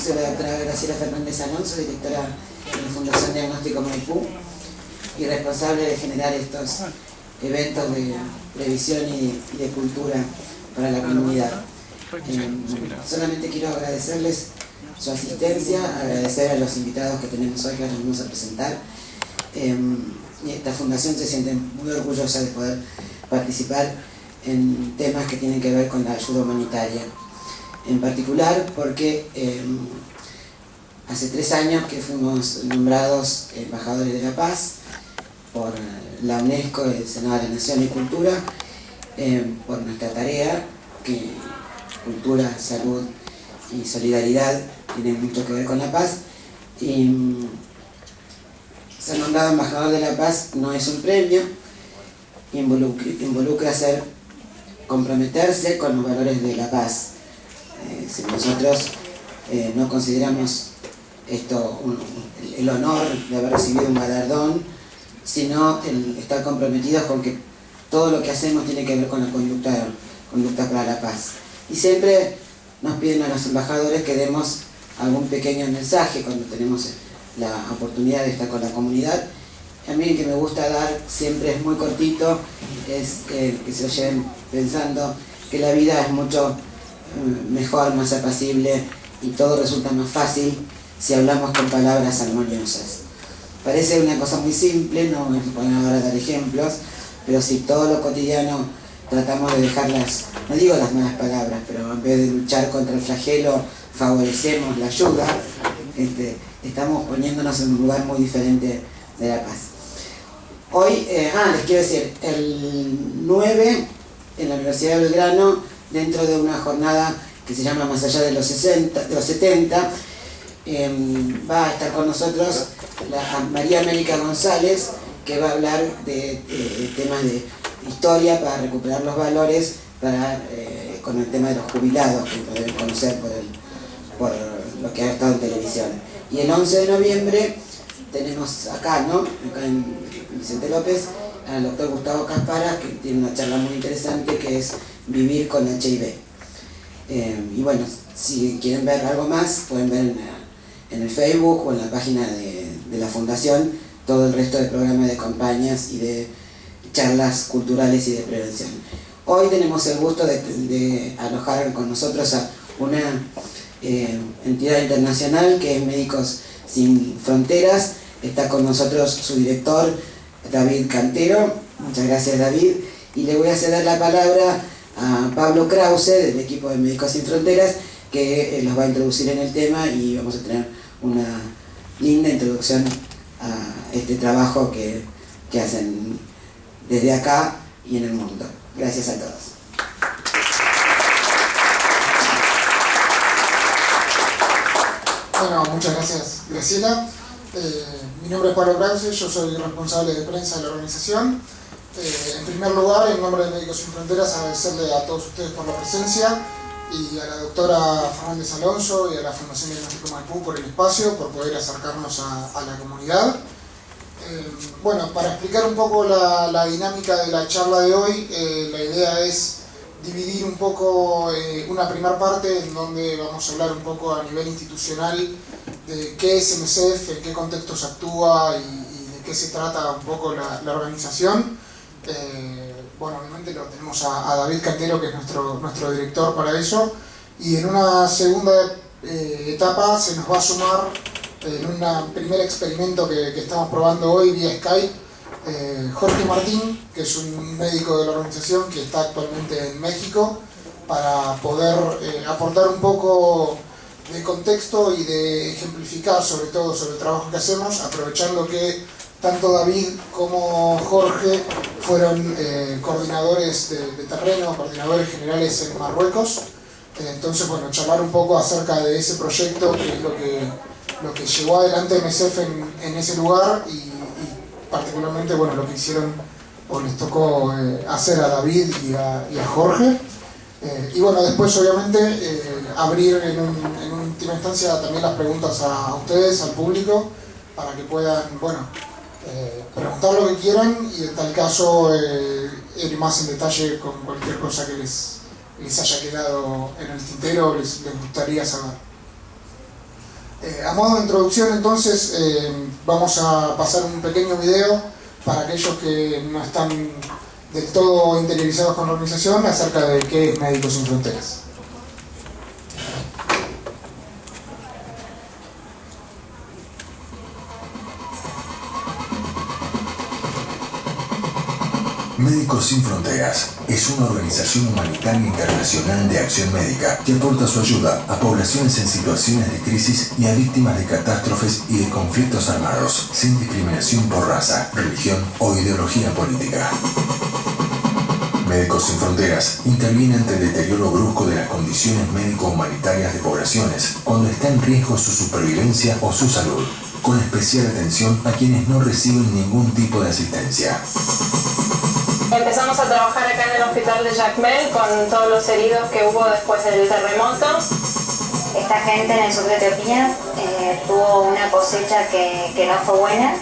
Soy la doctora Graciela Fernández Alonso, directora de la Fundación Diagnóstico Maipú y responsable de generar estos eventos de previsión y de cultura para la comunidad. Solamente quiero agradecerles su asistencia, agradecer a los invitados que tenemos hoy que nos vamos a presentar. Y esta fundación se siente muy orgullosa de poder participar en temas que tienen que ver con la ayuda humanitaria. En particular porque hace 3 años que fuimos nombrados embajadores de la paz por la UNESCO, el Senado de la Nación y Cultura, por nuestra tarea, que cultura, salud y solidaridad tienen mucho que ver con la paz. Y ser nombrado embajador de la paz no es un premio, involucra comprometerse con los valores de la paz. Si nosotros no consideramos esto el honor de haber recibido un galardón, sino el estar comprometidos con que todo lo que hacemos tiene que ver con la conducta para la paz. Y siempre nos piden a los embajadores que demos algún pequeño mensaje cuando tenemos la oportunidad de estar con la comunidad. A mí el que me gusta dar siempre es muy cortito, es que se lo lleven pensando que la vida es mucho mejor, más apacible y todo resulta más fácil si hablamos con palabras armoniosas. Parece una cosa muy simple, no me voy ahora a dar ejemplos, pero si todo lo cotidiano tratamos de dejarlas, no digo las malas palabras, pero en vez de luchar contra el flagelo favorecemos la ayuda, estamos poniéndonos en un lugar muy diferente de la paz. Hoy, les quiero decir, el 9 en la Universidad de Belgrano, dentro de una jornada que se llama Más allá de los 70, va a estar con nosotros María América González, que va a hablar de temas de historia para recuperar los valores con el tema de los jubilados, que lo deben conocer por lo que ha estado en televisión. Y el 11 de noviembre tenemos acá, acá en Vicente López, al doctor Gustavo Caspara, que tiene una charla muy interesante que es Vivir con HIV. Y bueno, si quieren ver algo más, pueden ver en el Facebook o en la página de la Fundación todo el resto de programas de campañas y de charlas culturales y de prevención. Hoy tenemos el gusto de alojar con nosotros a una entidad internacional que es Médicos Sin Fronteras. Está con nosotros su director, David Cantero. Muchas gracias, David. Y le voy a ceder la palabra a Pablo Krause, del equipo de Médicos Sin Fronteras, que los va a introducir en el tema y vamos a tener una linda introducción a este trabajo que hacen desde acá y en el mundo. Gracias a todos. Bueno, muchas gracias, Graciela. Mi nombre es Pablo Krause, yo soy responsable de prensa de la organización. En primer lugar, en nombre de Médicos Sin Fronteras, agradecerle a todos ustedes por la presencia y a la doctora Fernández Alonso y a la Fundación Diagnóstico Maipú por el espacio, por poder acercarnos a la comunidad. Bueno, para explicar un poco la dinámica de la charla de hoy, la idea es dividir un poco una primera parte en donde vamos a hablar un poco a nivel institucional de qué es MSF, en qué contextos actúa y de qué se trata un poco la organización. Bueno, obviamente lo tenemos a David Cantero, que es nuestro director para eso, y en una segunda etapa se nos va a sumar en un primer experimento que estamos probando hoy vía Skype, Jorge Martín, que es un médico de la organización que está actualmente en México, para poder aportar un poco de contexto y de ejemplificar sobre todo sobre el trabajo que hacemos, aprovechando que tanto David como Jorge fueron coordinadores de terreno, coordinadores generales en Marruecos. Entonces, bueno, charlar un poco acerca de ese proyecto, que es lo que llevó adelante MSF en ese lugar y particularmente, bueno, lo que hicieron o les tocó hacer a David y a Jorge. Y bueno, después obviamente abrir en última instancia también las preguntas a ustedes, al público, para que puedan, bueno, preguntar lo que quieran y en tal caso ir más en detalle con cualquier cosa que les haya quedado en el tintero o les gustaría saber. A modo de introducción, entonces, vamos a pasar un pequeño video para aquellos que no están del todo interiorizados con la organización acerca de qué es Médicos Sin Fronteras. Médicos Sin Fronteras es una organización humanitaria internacional de acción médica que aporta su ayuda a poblaciones en situaciones de crisis y a víctimas de catástrofes y de conflictos armados, sin discriminación por raza, religión o ideología política. Médicos Sin Fronteras interviene ante el deterioro brusco de las condiciones médico-humanitarias de poblaciones cuando está en riesgo su supervivencia o su salud, con especial atención a quienes no reciben ningún tipo de asistencia. Empezamos a trabajar acá en el hospital de Jacmel con todos los heridos que hubo después del terremoto. Esta gente en el sur de Etiopía tuvo una cosecha que no fue buena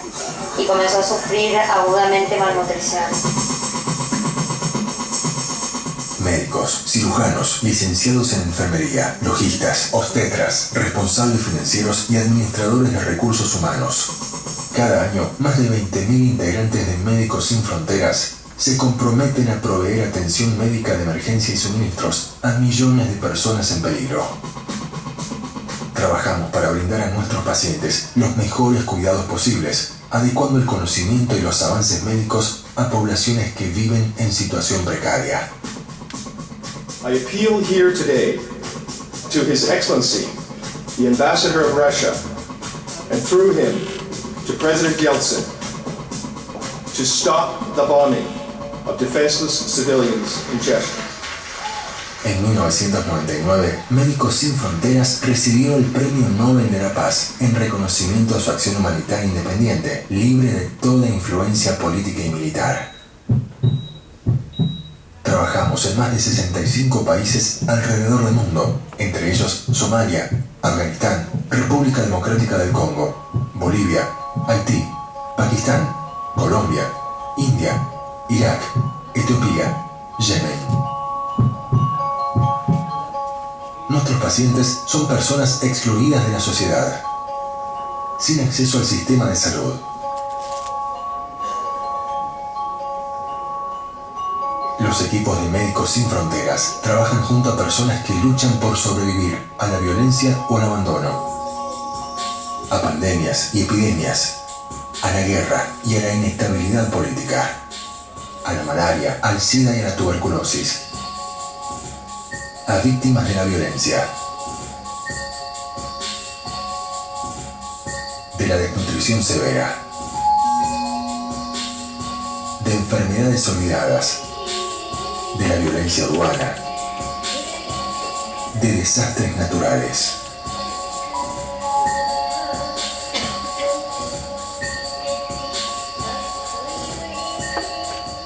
y comenzó a sufrir agudamente malnutrición. Médicos, cirujanos, licenciados en enfermería, logistas, obstetras, responsables financieros y administradores de recursos humanos. Cada año, más de 20.000 integrantes de Médicos Sin Fronteras se comprometen a proveer atención médica de emergencia y suministros a millones de personas en peligro. Trabajamos para brindar a nuestros pacientes los mejores cuidados posibles, adecuando el conocimiento y los avances médicos a poblaciones que viven en situación precaria. I appeal here today to His Excellency, the Ambassador of Russia, and through him to President Yeltsin, to stop the bombing of defenseless civilians in Chechnya. En 1999, Médicos Sin Fronteras recibió el Premio Nobel de la Paz en reconocimiento a su acción humanitaria independiente, libre de toda influencia política y militar. Trabajamos en más de 65 países alrededor del mundo, entre ellos Somalia, Afganistán, República Democrática del Congo, Bolivia, Haití, Pakistán, Colombia, India, Irak, Etiopía, Yemen. Nuestros pacientes son personas excluidas de la sociedad, sin acceso al sistema de salud. Los equipos de Médicos Sin Fronteras trabajan junto a personas que luchan por sobrevivir a la violencia o al abandono, a pandemias y epidemias, a la guerra y a la inestabilidad política, a la malaria, al SIDA y a la tuberculosis, a víctimas de la violencia, de la desnutrición severa, de enfermedades olvidadas, de la violencia urbana, de desastres naturales.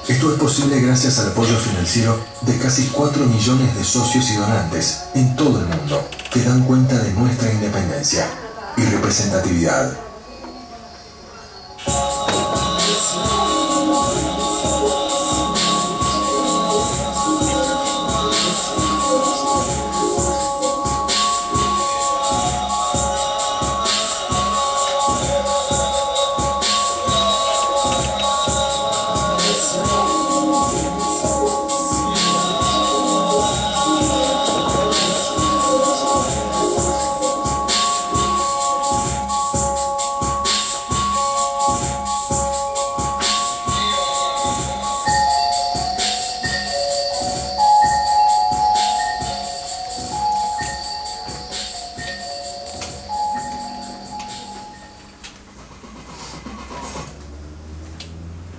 Esto es posible gracias al apoyo financiero de casi 4 millones de socios y donantes en todo el mundo que dan cuenta de nuestra independencia y representatividad.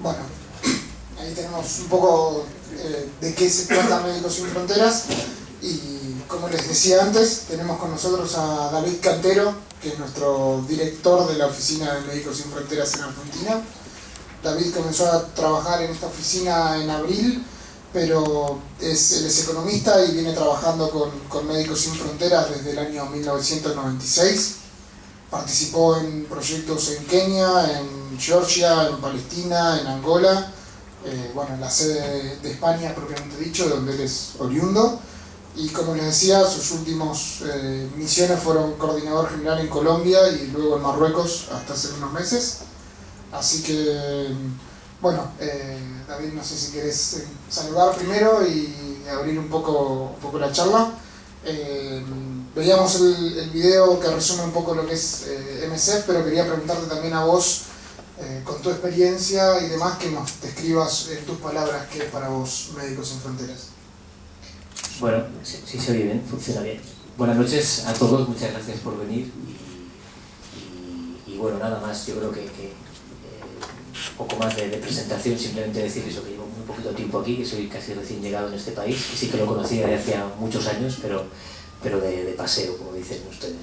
Bueno, ahí tenemos un poco de qué se trata Médicos Sin Fronteras y como les decía antes, tenemos con nosotros a David Cantero, que es nuestro director de la oficina de Médicos Sin Fronteras en Argentina. David comenzó a trabajar en esta oficina en abril, pero él es economista y viene trabajando con Médicos Sin Fronteras desde el año 1996. Participó en proyectos en Kenia, en Georgia, en Palestina, en Angola, bueno, en la sede de España propiamente dicho, de donde él es oriundo, Y como les decía, sus últimas misiones fueron coordinador general en Colombia y luego en Marruecos hasta hace unos meses. Así que, bueno, David, no sé si querés saludar primero y abrir un poco la charla. Veíamos el video que resume un poco lo que es MSF, pero quería preguntarte también a vos, con tu experiencia y demás, que nos describas en tus palabras qué es para vos Médicos Sin Fronteras. Bueno, sí se oye bien, funciona bien. Buenas noches a todos, muchas gracias por venir y bueno, nada más, yo creo que poco más de presentación, simplemente decir eso, que llevo muy poquito tiempo aquí, que soy casi recién llegado en este país, que sí que lo conocía de hacía muchos años, pero de paseo, como dicen ustedes,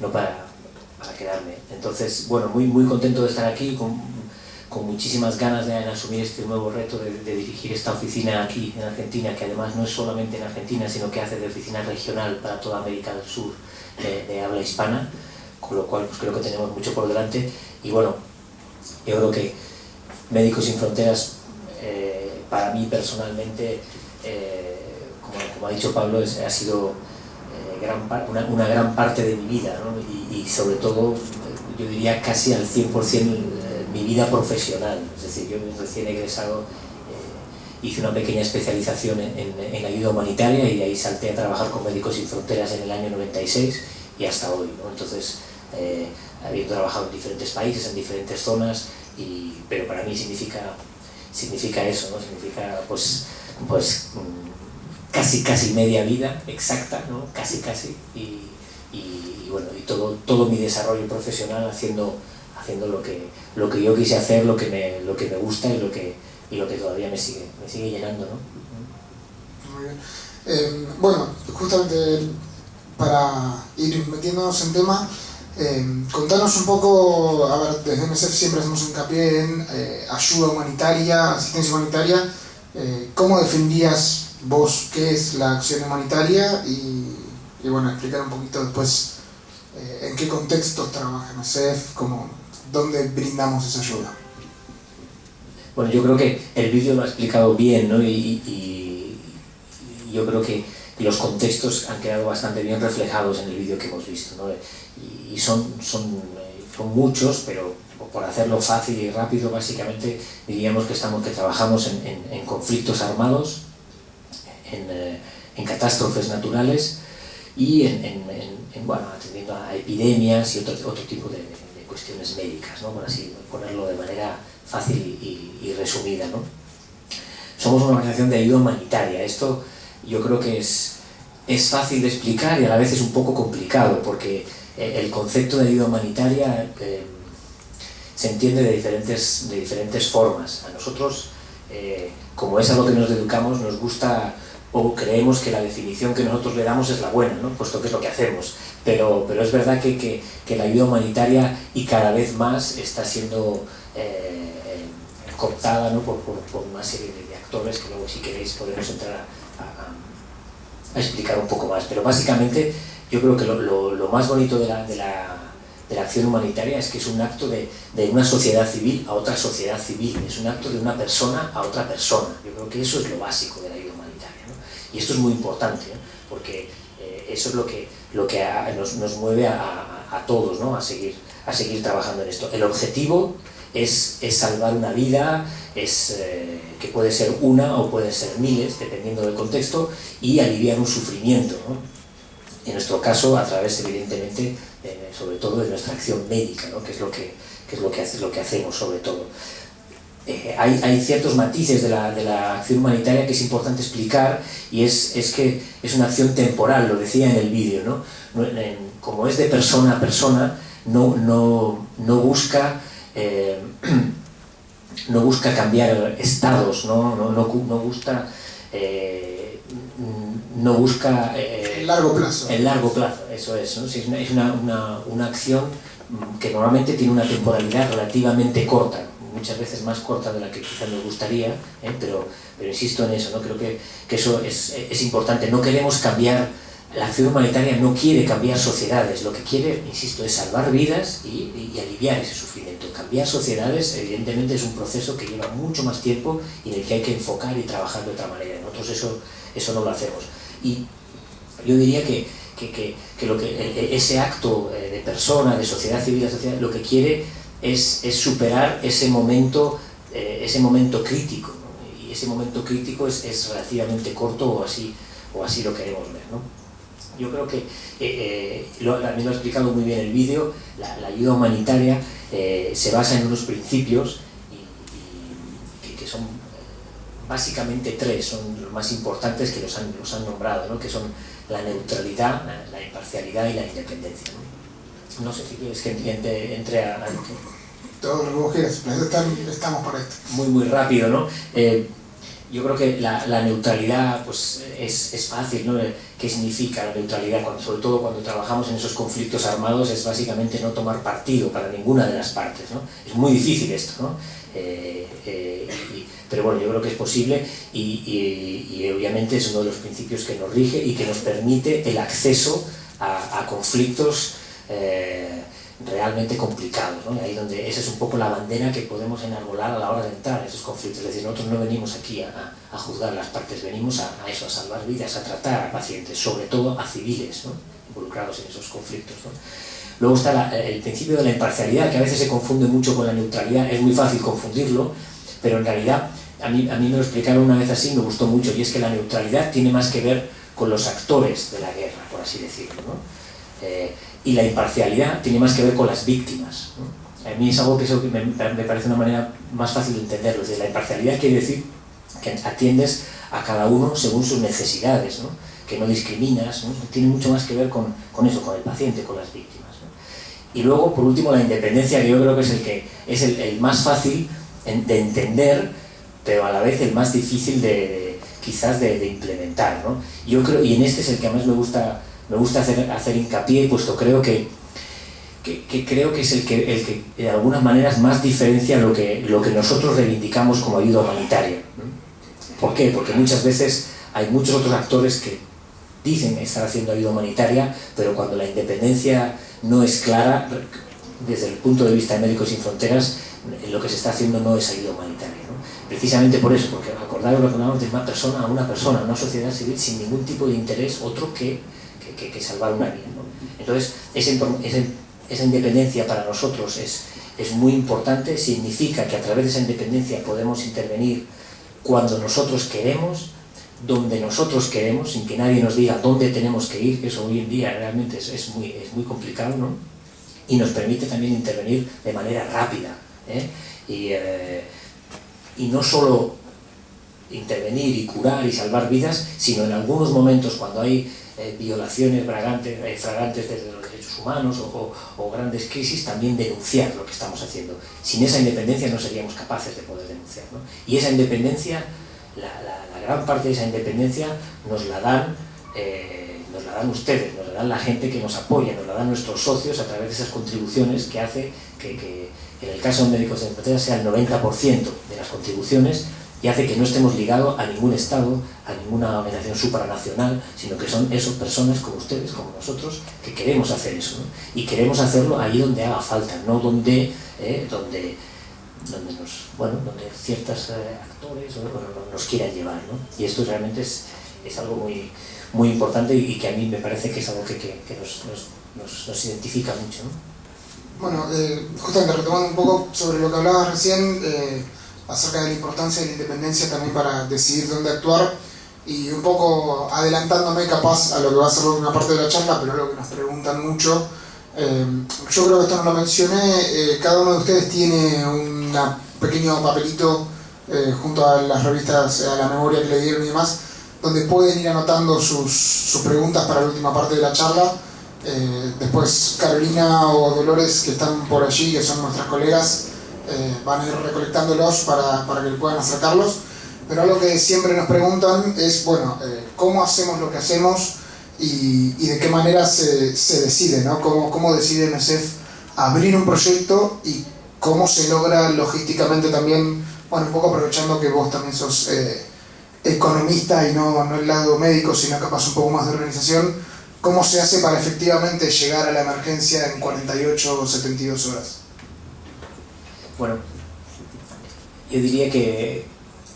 no para quedarme. Entonces, bueno, muy contento de estar aquí, con muchísimas ganas de asumir este nuevo reto de dirigir esta oficina aquí en Argentina, que además no es solamente en Argentina, sino que hace de oficina regional para toda América del Sur de habla hispana, con lo cual pues creo que tenemos mucho por delante. Y bueno, yo creo que Médicos Sin Fronteras, para mí personalmente, como ha dicho Pablo, ha sido una gran parte de mi vida, ¿no? Y sobre todo, yo diría casi al 100% mi vida profesional. Es decir, yo recién egresado hice una pequeña especialización en ayuda humanitaria y de ahí salté a trabajar con Médicos Sin Fronteras en el año 96 y hasta hoy, ¿no? Entonces, habiendo trabajado en diferentes países, en diferentes zonas, pero para mí significa eso, ¿no? Significa pues casi media vida exacta, ¿no? Casi y bueno, y todo mi desarrollo profesional haciendo lo que yo quise hacer, lo que me gusta y lo que todavía me sigue llenando, ¿no? Muy bien. Bueno, justamente para ir metiéndonos en tema, contanos un poco, a ver, desde MSF siempre hacemos hincapié en ayuda humanitaria, asistencia humanitaria. ¿Cómo definirías vos qué es la acción humanitaria? Y bueno, explicar un poquito después en qué contextos trabaja MSF, dónde brindamos esa ayuda. Bueno, yo creo que el vídeo lo ha explicado bien, ¿no? Y yo creo que los contextos han quedado bastante bien reflejados en el vídeo que hemos visto, ¿no? Y son muchos, pero por hacerlo fácil y rápido, básicamente diríamos que trabajamos en conflictos armados, en catástrofes naturales y bueno, atendiendo a epidemias y otro tipo de cuestiones médicas, ¿no? Por así ponerlo de manera fácil y resumida, ¿no? Somos una organización de ayuda humanitaria. Esto yo creo que es fácil de explicar y a la vez es un poco complicado, porque el concepto de ayuda humanitaria se entiende de diferentes formas. A nosotros, como es a lo que nos dedicamos, nos gusta o creemos que la definición que nosotros le damos es la buena, ¿no? Puesto que es lo que hacemos. Pero es verdad que la ayuda humanitaria, y cada vez más, está siendo cooptada, ¿no? por una serie de actores que luego, si queréis, podemos entrar a explicar un poco más. Pero básicamente yo creo que lo más bonito de la acción humanitaria es que es un acto de una sociedad civil a otra sociedad civil, es un acto de una persona a otra persona. Yo creo que eso es lo básico de la ayuda humanitaria, ¿no? Y esto es muy importante, ¿no? Porque eso es lo que nos mueve a todos, ¿no? a seguir trabajando en esto. El objetivo es salvar una vida, que puede ser una o pueden ser miles, dependiendo del contexto, y aliviar un sufrimiento, ¿no? En nuestro caso, a través, evidentemente, sobre todo de nuestra acción médica, ¿no? que es lo que hacemos sobre todo. Hay ciertos matices de la acción humanitaria que es importante explicar, y es que es una acción temporal, lo decía en el vídeo, ¿no? Como es de persona a persona, no busca cambiar estados, no busca el largo plazo. El largo plazo, eso es, ¿no? Sí, es una acción que normalmente tiene una temporalidad relativamente corta, muchas veces más corta de la que quizás nos gustaría, pero insisto en eso, ¿no? Creo que eso es importante. No queremos cambiar, la acción humanitaria no quiere cambiar sociedades, lo que quiere, insisto, es salvar vidas y aliviar ese sufrimiento. Cambiar sociedades, evidentemente, es un proceso que lleva mucho más tiempo y en el que hay que enfocar y trabajar de otra manera. Nosotros eso no lo hacemos. Y yo diría que ese acto de persona, de sociedad civil, lo que quiere es superar ese momento crítico, ¿no? Y ese momento crítico es relativamente corto, o así lo queremos ver, ¿no? Yo creo que a mí lo ha explicado muy bien el vídeo. La ayuda humanitaria se basa en unos principios que son básicamente tres, son los más importantes, que los han nombrado, ¿no? Que son la neutralidad, la imparcialidad y la independencia, ¿no? No sé si quieres que entre a todo lo que vos quieras, estamos para esto. Muy rápido, ¿no? Yo creo que la neutralidad pues es fácil, ¿no? ¿Qué significa la neutralidad? Sobre todo cuando trabajamos en esos conflictos armados, es básicamente no tomar partido para ninguna de las partes, ¿no? Es muy difícil esto, ¿no? Pero bueno, yo creo que es posible y obviamente es uno de los principios que nos rige y que nos permite el acceso a conflictos realmente complicados, ¿no? Y ahí donde esa es un poco la bandera que podemos enarbolar a la hora de entrar en esos conflictos. Es decir, nosotros no venimos aquí a juzgar las partes, venimos a eso, a salvar vidas, a tratar a pacientes, sobre todo a civiles, ¿no? Involucrados en esos conflictos, ¿no? Luego está el principio de la imparcialidad, que a veces se confunde mucho con la neutralidad. Es muy fácil confundirlo, pero en realidad a mí me lo explicaron una vez así, me gustó mucho, y es que la neutralidad tiene más que ver con los actores de la guerra, por así decirlo, ¿no? Y la imparcialidad tiene más que ver con las víctimas, ¿no? A mí es algo que me parece una manera más fácil de entenderlo. Es decir, la imparcialidad quiere decir que atiendes a cada uno según sus necesidades, ¿no? Que no discriminas, ¿no? Tiene mucho más que ver con eso, con el paciente, con las víctimas, ¿no? Y luego, por último, la independencia, que yo creo que es el más fácil de entender, pero a la vez el más difícil quizás de implementar, ¿no? Yo creo, y en este es el que además me gusta hacer hincapié, puesto creo que es el que de algunas maneras más diferencia lo que nosotros reivindicamos como ayuda humanitaria, ¿no? ¿Por qué? Porque muchas veces hay muchos otros actores que dicen estar haciendo ayuda humanitaria, pero cuando la independencia no es clara, desde el punto de vista de Médicos Sin Fronteras, lo que se está haciendo no es ayuda humanitaria, ¿no? Precisamente por eso, porque acordaros lo que hablamos de una persona a una sociedad civil sin ningún tipo de interés otro que salvar una vida, ¿no? Entonces, esa independencia para nosotros es muy importante. Significa que a través de esa independencia podemos intervenir cuando nosotros queremos, donde nosotros queremos, sin que nadie nos diga dónde tenemos que ir, que eso hoy en día realmente es muy complicado, ¿no? Y nos permite también intervenir de manera rápida, ¿eh? Y no solo intervenir y curar y salvar vidas, sino en algunos momentos cuando hay violaciones fragantes de los derechos humanos o grandes crisis, también denunciar lo que estamos haciendo. Sin esa independencia no seríamos capaces de poder denunciar, ¿no? Y esa independencia, la gran parte de esa independencia nos la dan ustedes, nos la dan la gente que nos apoya, nos la dan nuestros socios a través de esas contribuciones que hace que en el caso de Médicos Sin Fronteras sea el 90% de las contribuciones, y hace que no estemos ligados a ningún Estado, a ninguna organización supranacional, sino que son esas personas como ustedes, como nosotros, que queremos hacer eso, ¿no? Y queremos hacerlo ahí donde haga falta, no donde ciertos actores nos quieran llevar, ¿no? Y esto realmente es algo muy importante y que a mí me parece que es algo que nos identifica mucho, ¿no? Bueno, justamente retomando un poco sobre lo que hablabas recién, acerca de la importancia de la independencia también para decidir dónde actuar, y un poco adelantándome capaz a lo que va a ser una parte de la charla, pero algo que nos preguntan mucho. Yo creo que esto no lo mencioné, cada uno de ustedes tiene un pequeño papelito junto a las revistas, a la memoria que le dieron y demás, donde pueden ir anotando sus preguntas para la última parte de la charla. Después Carolina o Dolores, que están por allí, que son nuestras colegas, van a ir recolectándolos para que puedan acercarlos. Pero algo que siempre nos preguntan es, bueno, ¿cómo hacemos lo que hacemos y de qué manera se decide, ¿no? ¿Cómo decide MSF abrir un proyecto y cómo se logra logísticamente también, bueno, un poco aprovechando que vos también sos economista y no el lado médico, sino capaz un poco más de organización, ¿cómo se hace para efectivamente llegar a la emergencia en 48 o 72 horas? Bueno, yo diría que,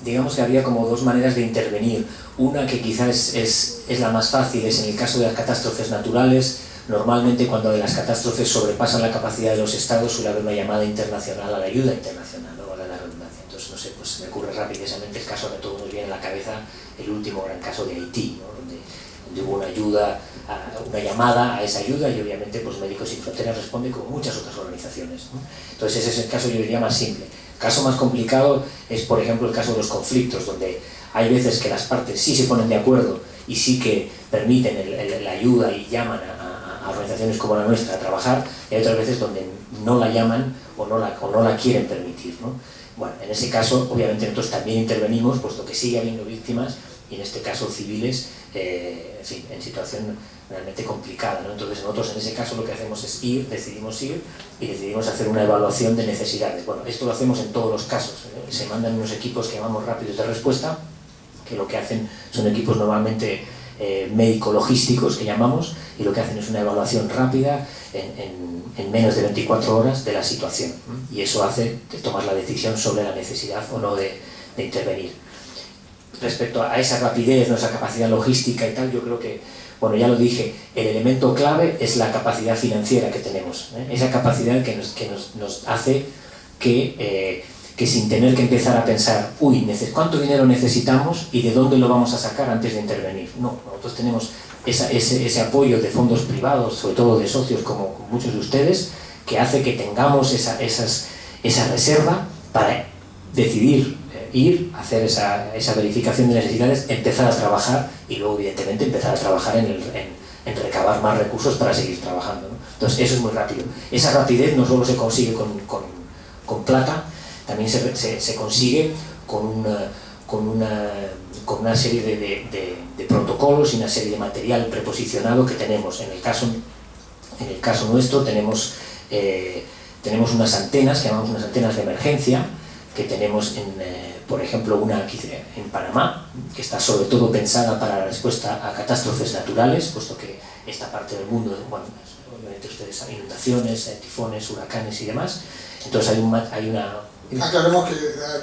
digamos que habría como dos maneras de intervenir. Una que quizás es la más fácil, es en el caso de las catástrofes naturales. Normalmente cuando las catástrofes sobrepasan la capacidad de los estados suele haber una llamada internacional a la ayuda internacional, ¿no? Vale la redundancia. Entonces, no sé, pues me ocurre rápidamente el caso que a todos nos viene a la cabeza, el último gran caso de Haití, ¿no? donde hubo una ayuda, una llamada a esa ayuda y obviamente pues Médicos Sin Fronteras responde con muchas otras organizaciones, ¿no? Entonces ese es el caso, yo diría, más simple. El caso más complicado es, por ejemplo, el caso de los conflictos, donde hay veces que las partes sí se ponen de acuerdo y sí que permiten la ayuda y llaman a organizaciones como la nuestra a trabajar, y hay otras veces donde no la llaman o no la quieren permitir, ¿no? Bueno, en ese caso, obviamente nosotros también intervenimos, puesto que sigue habiendo víctimas, y en este caso civiles, en fin, en situación realmente complicada, ¿no? Entonces nosotros en ese caso lo que hacemos es decidimos ir y decidimos hacer una evaluación de necesidades. Bueno, esto lo hacemos en todos los casos, ¿eh? Se mandan unos equipos que llamamos rápidos de respuesta, que lo que hacen son equipos normalmente médico-logísticos, que llamamos, y lo que hacen es una evaluación rápida en menos de 24 horas de la situación, y eso hace tomar la decisión sobre la necesidad o no de intervenir. Respecto a esa rapidez, esa capacidad logística y tal, yo creo que, bueno, ya lo dije, el elemento clave es la capacidad financiera que tenemos, ¿eh? Esa capacidad que nos hace que sin tener que empezar a pensar, uy, ¿cuánto dinero necesitamos y de dónde lo vamos a sacar antes de intervenir? No, nosotros tenemos ese apoyo de fondos privados, sobre todo de socios como muchos de ustedes, que hace que tengamos esa reserva para decidir ir, hacer esa verificación de necesidades, empezar a trabajar y luego evidentemente empezar a trabajar en recabar más recursos para seguir trabajando, ¿no? Entonces eso es muy rápido. Esa rapidez no solo se consigue con plata, también se consigue con una serie de protocolos y una serie de material preposicionado que tenemos. En el caso nuestro tenemos unas antenas, que llamamos unas antenas de emergencia, que tenemos por ejemplo, una aquí en Panamá, que está sobre todo pensada para la respuesta a catástrofes naturales, puesto que esta parte del mundo, bueno, obviamente ustedes saben, inundaciones, tifones, huracanes y demás. Entonces hay una... Aclaremos que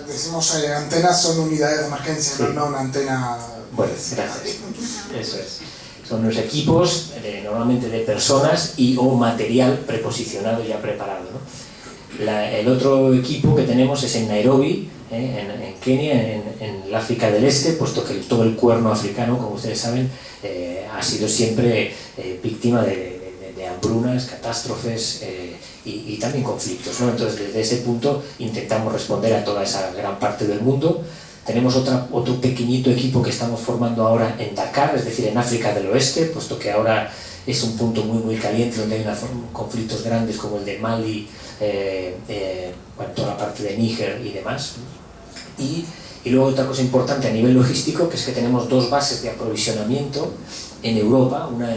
decimos antenas son unidades de emergencia, sí. No una antena... Bueno, gracias. Eso es. Son unos equipos normalmente de personas y o material preposicionado ya preparado, ¿no? El otro equipo que tenemos es en Nairobi, en Kenia, en el África del Este, puesto que todo el cuerno africano, como ustedes saben, ha sido siempre víctima de hambrunas, catástrofes y también conflictos, ¿no? Entonces, desde ese punto intentamos responder a toda esa gran parte del mundo. Tenemos otro pequeñito equipo que estamos formando ahora en Dakar, es decir, en África del Oeste, puesto que ahora es un punto muy caliente donde hay conflictos grandes como el de Mali, bueno, toda la parte de Níger y demás. Y luego otra cosa importante a nivel logístico, que es que tenemos dos bases de aprovisionamiento en Europa, una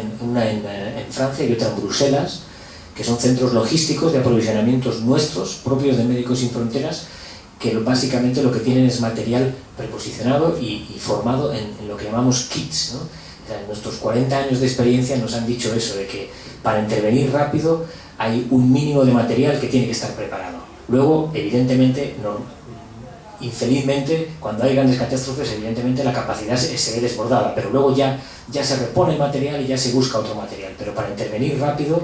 en Francia y otra en Bruselas, que son centros logísticos de aprovisionamientos nuestros, propios de Médicos Sin Fronteras, que básicamente lo que tienen es material preposicionado y formado en lo que llamamos kits, ¿no? O sea, en nuestros 40 años de experiencia nos han dicho eso, de que para intervenir rápido hay un mínimo de material que tiene que estar preparado. Luego, evidentemente, infelizmente, cuando hay grandes catástrofes, evidentemente la capacidad se ve desbordada, pero luego ya se repone el material y ya se busca otro material. Pero para intervenir rápido,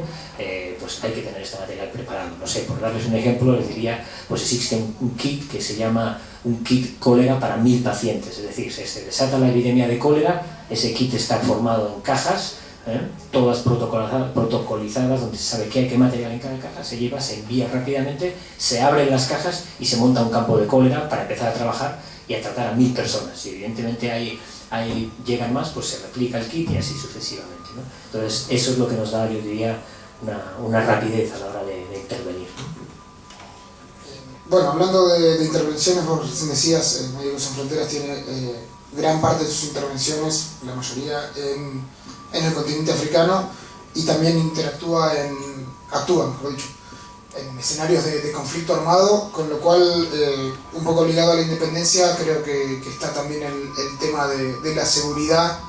pues hay que tener este material preparado. No sé, por darles un ejemplo, les diría, pues existe un kit que se llama un kit cólera para 1000 pacientes. Es decir, se desata la epidemia de cólera, ese kit está formado en cajas, todas protocolizadas, donde se sabe qué material en cada caja, se lleva, se envía rápidamente, se abren las cajas y se monta un campo de cólera para empezar a trabajar y a tratar a 1000 personas. Si evidentemente llegan más, pues se replica el kit y así sucesivamente, ¿no? Entonces eso es lo que nos da, yo diría, una rapidez a la hora de intervenir, ¿no? Bueno, hablando de intervenciones, vos recién decías, Médicos Sin Fronteras tiene gran parte de sus intervenciones, la mayoría, en el continente africano, y también actúa, mejor dicho, en escenarios de conflicto armado, con lo cual, un poco ligado a la independencia, creo que está también el tema de la seguridad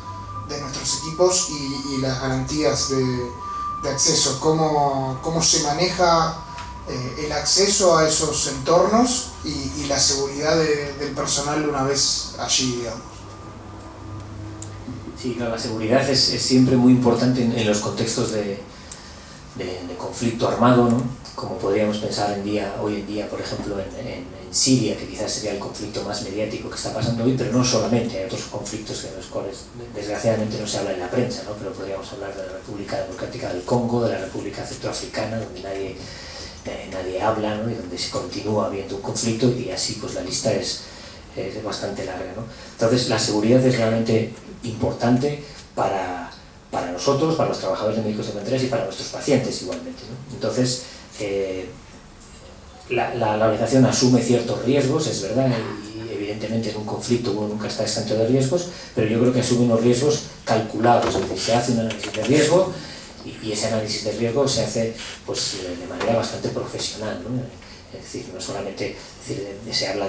de nuestros equipos y las garantías de acceso. ¿Cómo se maneja el acceso a esos entornos y la seguridad del personal una vez allí, digamos? Sí, claro, la seguridad es siempre muy importante en los contextos de conflicto armado, ¿no? Como podríamos pensar hoy en día, por ejemplo, en Siria, que quizás sería el conflicto más mediático que está pasando hoy, pero no solamente, hay otros conflictos en los cuales desgraciadamente no se habla en la prensa, ¿no? Pero podríamos hablar de la República Democrática del Congo, de la República Centroafricana, donde nadie habla, ¿no? Y donde se continúa habiendo un conflicto, y así pues la lista es bastante larga, ¿no? Entonces la seguridad es realmente importante para nosotros, para los trabajadores de Médicos Sin Fronteras y para nuestros pacientes igualmente, ¿no? Entonces la organización asume ciertos riesgos, es verdad, y evidentemente en un conflicto uno nunca está exento de riesgos, pero yo creo que asume unos riesgos calculados, es decir, se hace un análisis de riesgo y ese análisis de riesgo se hace pues, de manera bastante profesional, ¿no? Es decir, no solamente se habla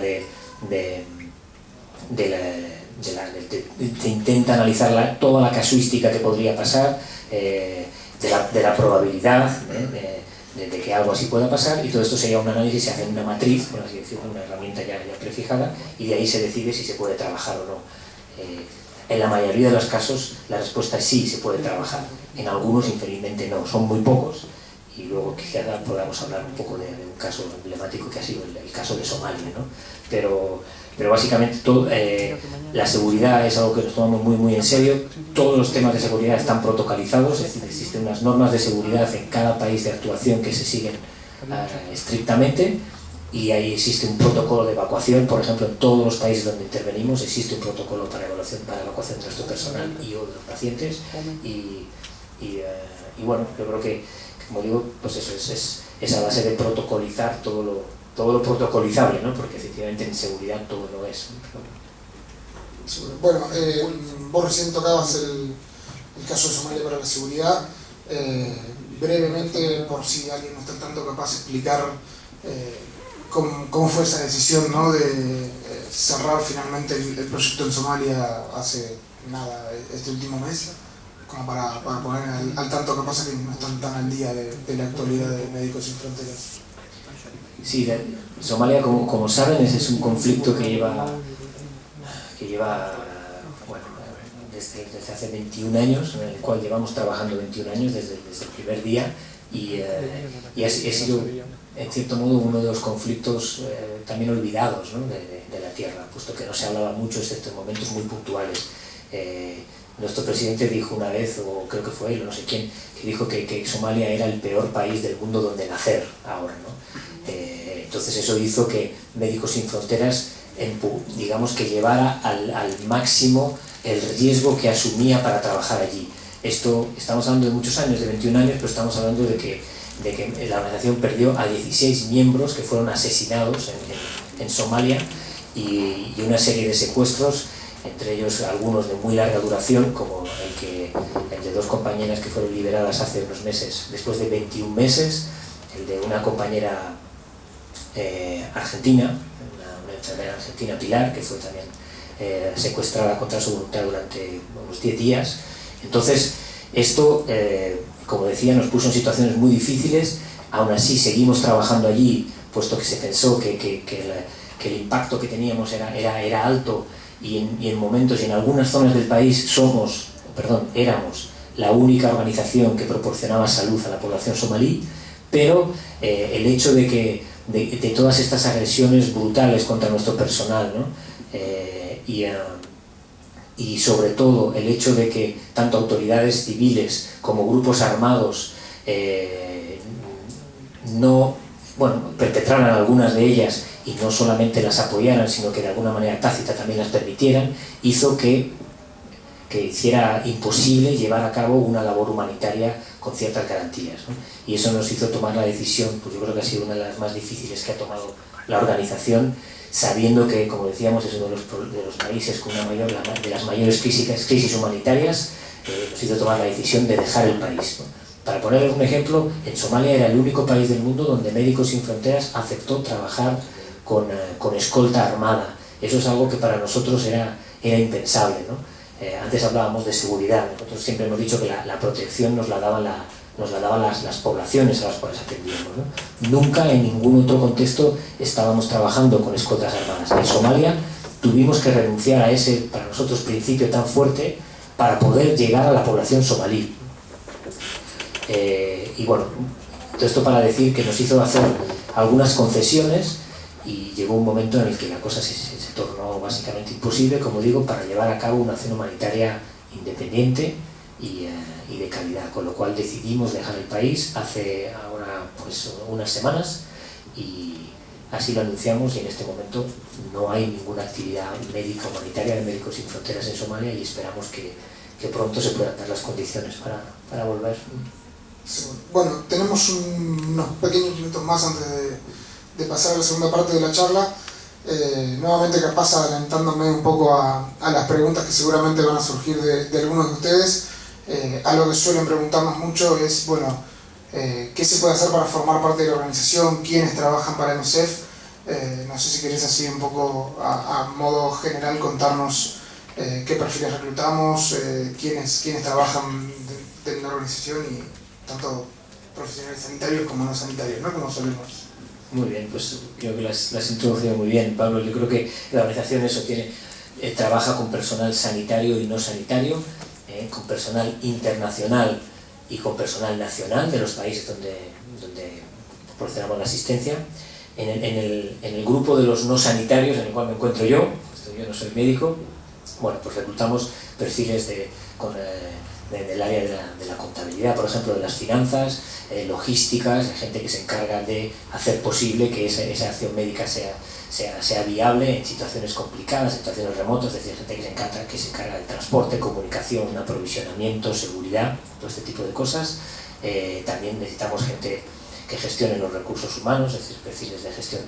se intenta analizar toda la casuística que podría pasar, de la probabilidad de que algo así pueda pasar, y todo esto sería un análisis, se hace en una matriz, por así decirlo, una herramienta ya prefijada, y de ahí se decide si se puede trabajar o no. En la mayoría de los casos la respuesta es sí, se puede trabajar. En algunos, infelizmente, no, son muy pocos, y luego quizás podamos hablar un poco de un caso emblemático que ha sido el caso de Somalia, ¿no? Pero básicamente la seguridad es algo que nos tomamos muy en serio. Todos los temas de seguridad están protocolizados, es decir, existen unas normas de seguridad en cada país de actuación que se siguen estrictamente, y ahí existe un protocolo de evacuación. Por ejemplo, en todos los países donde intervenimos existe un protocolo para evacuación de nuestro personal y o de los pacientes, y bueno, yo creo que, como digo, pues eso es a base de protocolizar todo lo protocolizable, ¿no? Porque efectivamente en seguridad todo lo es, ¿no? Bueno, vos recién tocabas el caso de Somalia para la seguridad. Brevemente, por si alguien no está tanto capaz de explicar cómo fue esa decisión, ¿no? De cerrar finalmente el proyecto en Somalia hace nada, este último mes, como para poner al tanto, capaz que no están tan al día de la actualidad de Médicos Sin Fronteras. Sí, Somalia, como saben, es un conflicto que lleva bueno, desde hace 21 años, en el cual llevamos trabajando 21 años desde el primer día, y ha sido, en cierto modo, uno de los conflictos también olvidados, ¿no? de la tierra, puesto que no se hablaba mucho, excepto en momentos muy puntuales. Nuestro presidente dijo una vez, o creo que fue él, o no sé quién, que dijo que Somalia era el peor país del mundo donde nacer ahora, ¿no? Entonces eso hizo que Médicos Sin Fronteras, digamos, que llevara al máximo el riesgo que asumía para trabajar allí. Estamos hablando de muchos años, de 21 años, pero estamos hablando de que la organización perdió a 16 miembros que fueron asesinados en Somalia, y una serie de secuestros, entre ellos algunos de muy larga duración, como el de 2 compañeras que fueron liberadas hace unos meses, después de 21 meses, el de una compañera argentina, una enfermera argentina, Pilar, que fue también secuestrada contra su voluntad durante unos 10 días. Entonces, esto, como decía, nos puso en situaciones muy difíciles. Aún así seguimos trabajando allí, puesto que se pensó que el impacto que teníamos era alto, y en momentos y en algunas zonas del país éramos la única organización que proporcionaba salud a la población somalí. Pero el hecho de todas estas agresiones brutales contra nuestro personal, ¿no? Y sobre todo el hecho de que tanto autoridades civiles como grupos armados perpetraran algunas de ellas, y no solamente las apoyaran, sino que de alguna manera tácita también las permitieran, hizo que hiciera imposible llevar a cabo una labor humanitaria con ciertas garantías, ¿no? Y eso nos hizo tomar la decisión, pues yo creo que ha sido una de las más difíciles que ha tomado la organización, sabiendo que, como decíamos, es uno de los países con de las mayores crisis humanitarias. Nos hizo tomar la decisión de dejar el país, ¿no? Para ponerles un ejemplo, en Somalia era el único país del mundo donde Médicos Sin Fronteras aceptó trabajar con escolta armada. Eso es algo que para nosotros era impensable, ¿no? Antes hablábamos de seguridad. Nosotros siempre hemos dicho que la protección nos la daban las poblaciones a las cuales atendíamos, ¿no? Nunca en ningún otro contexto estábamos trabajando con escoltas armadas. En Somalia tuvimos que renunciar a ese, para nosotros, principio tan fuerte, para poder llegar a la población somalí. Y bueno, todo esto para decir que nos hizo hacer algunas concesiones y llegó un momento en el que la cosa se tornó básicamente imposible, como digo, para llevar a cabo una acción humanitaria independiente y de calidad, con lo cual decidimos dejar el país hace ahora pues unas semanas y así lo anunciamos, y en este momento no hay ninguna actividad médica humanitaria de Médicos Sin Fronteras en Somalia, y esperamos que pronto se puedan dar las condiciones para volver. Sí, bueno, tenemos unos pequeños minutos más antes de pasar a la segunda parte de la charla. Nuevamente, capaz adelantándome un poco a las preguntas que seguramente van a surgir de algunos de ustedes. Algo que suelen preguntarnos mucho es, bueno, ¿qué se puede hacer para formar parte de la organización? ¿Quiénes trabajan para MSF? No sé si querés así un poco a modo general contarnos qué perfiles reclutamos, quiénes trabajan en la organización, y tanto profesionales sanitarios como no sanitarios, ¿no? Como solemos. Muy bien, pues creo que las has introducido muy bien, Pablo. Yo creo que la organización trabaja con personal sanitario y no sanitario, con personal internacional y con personal nacional de los países donde proporcionamos la asistencia. En el grupo de los no sanitarios, en el cual me encuentro yo no soy médico, bueno, pues reclutamos perfiles del área de la contabilidad, por ejemplo, de las finanzas, logísticas, gente que se encarga de hacer posible que esa acción médica sea viable en situaciones complicadas, en situaciones remotas, es decir, gente que se encarga del transporte, comunicación, aprovisionamiento, seguridad, todo este tipo de cosas. También necesitamos gente que gestione los recursos humanos, es decir, perfiles de gestión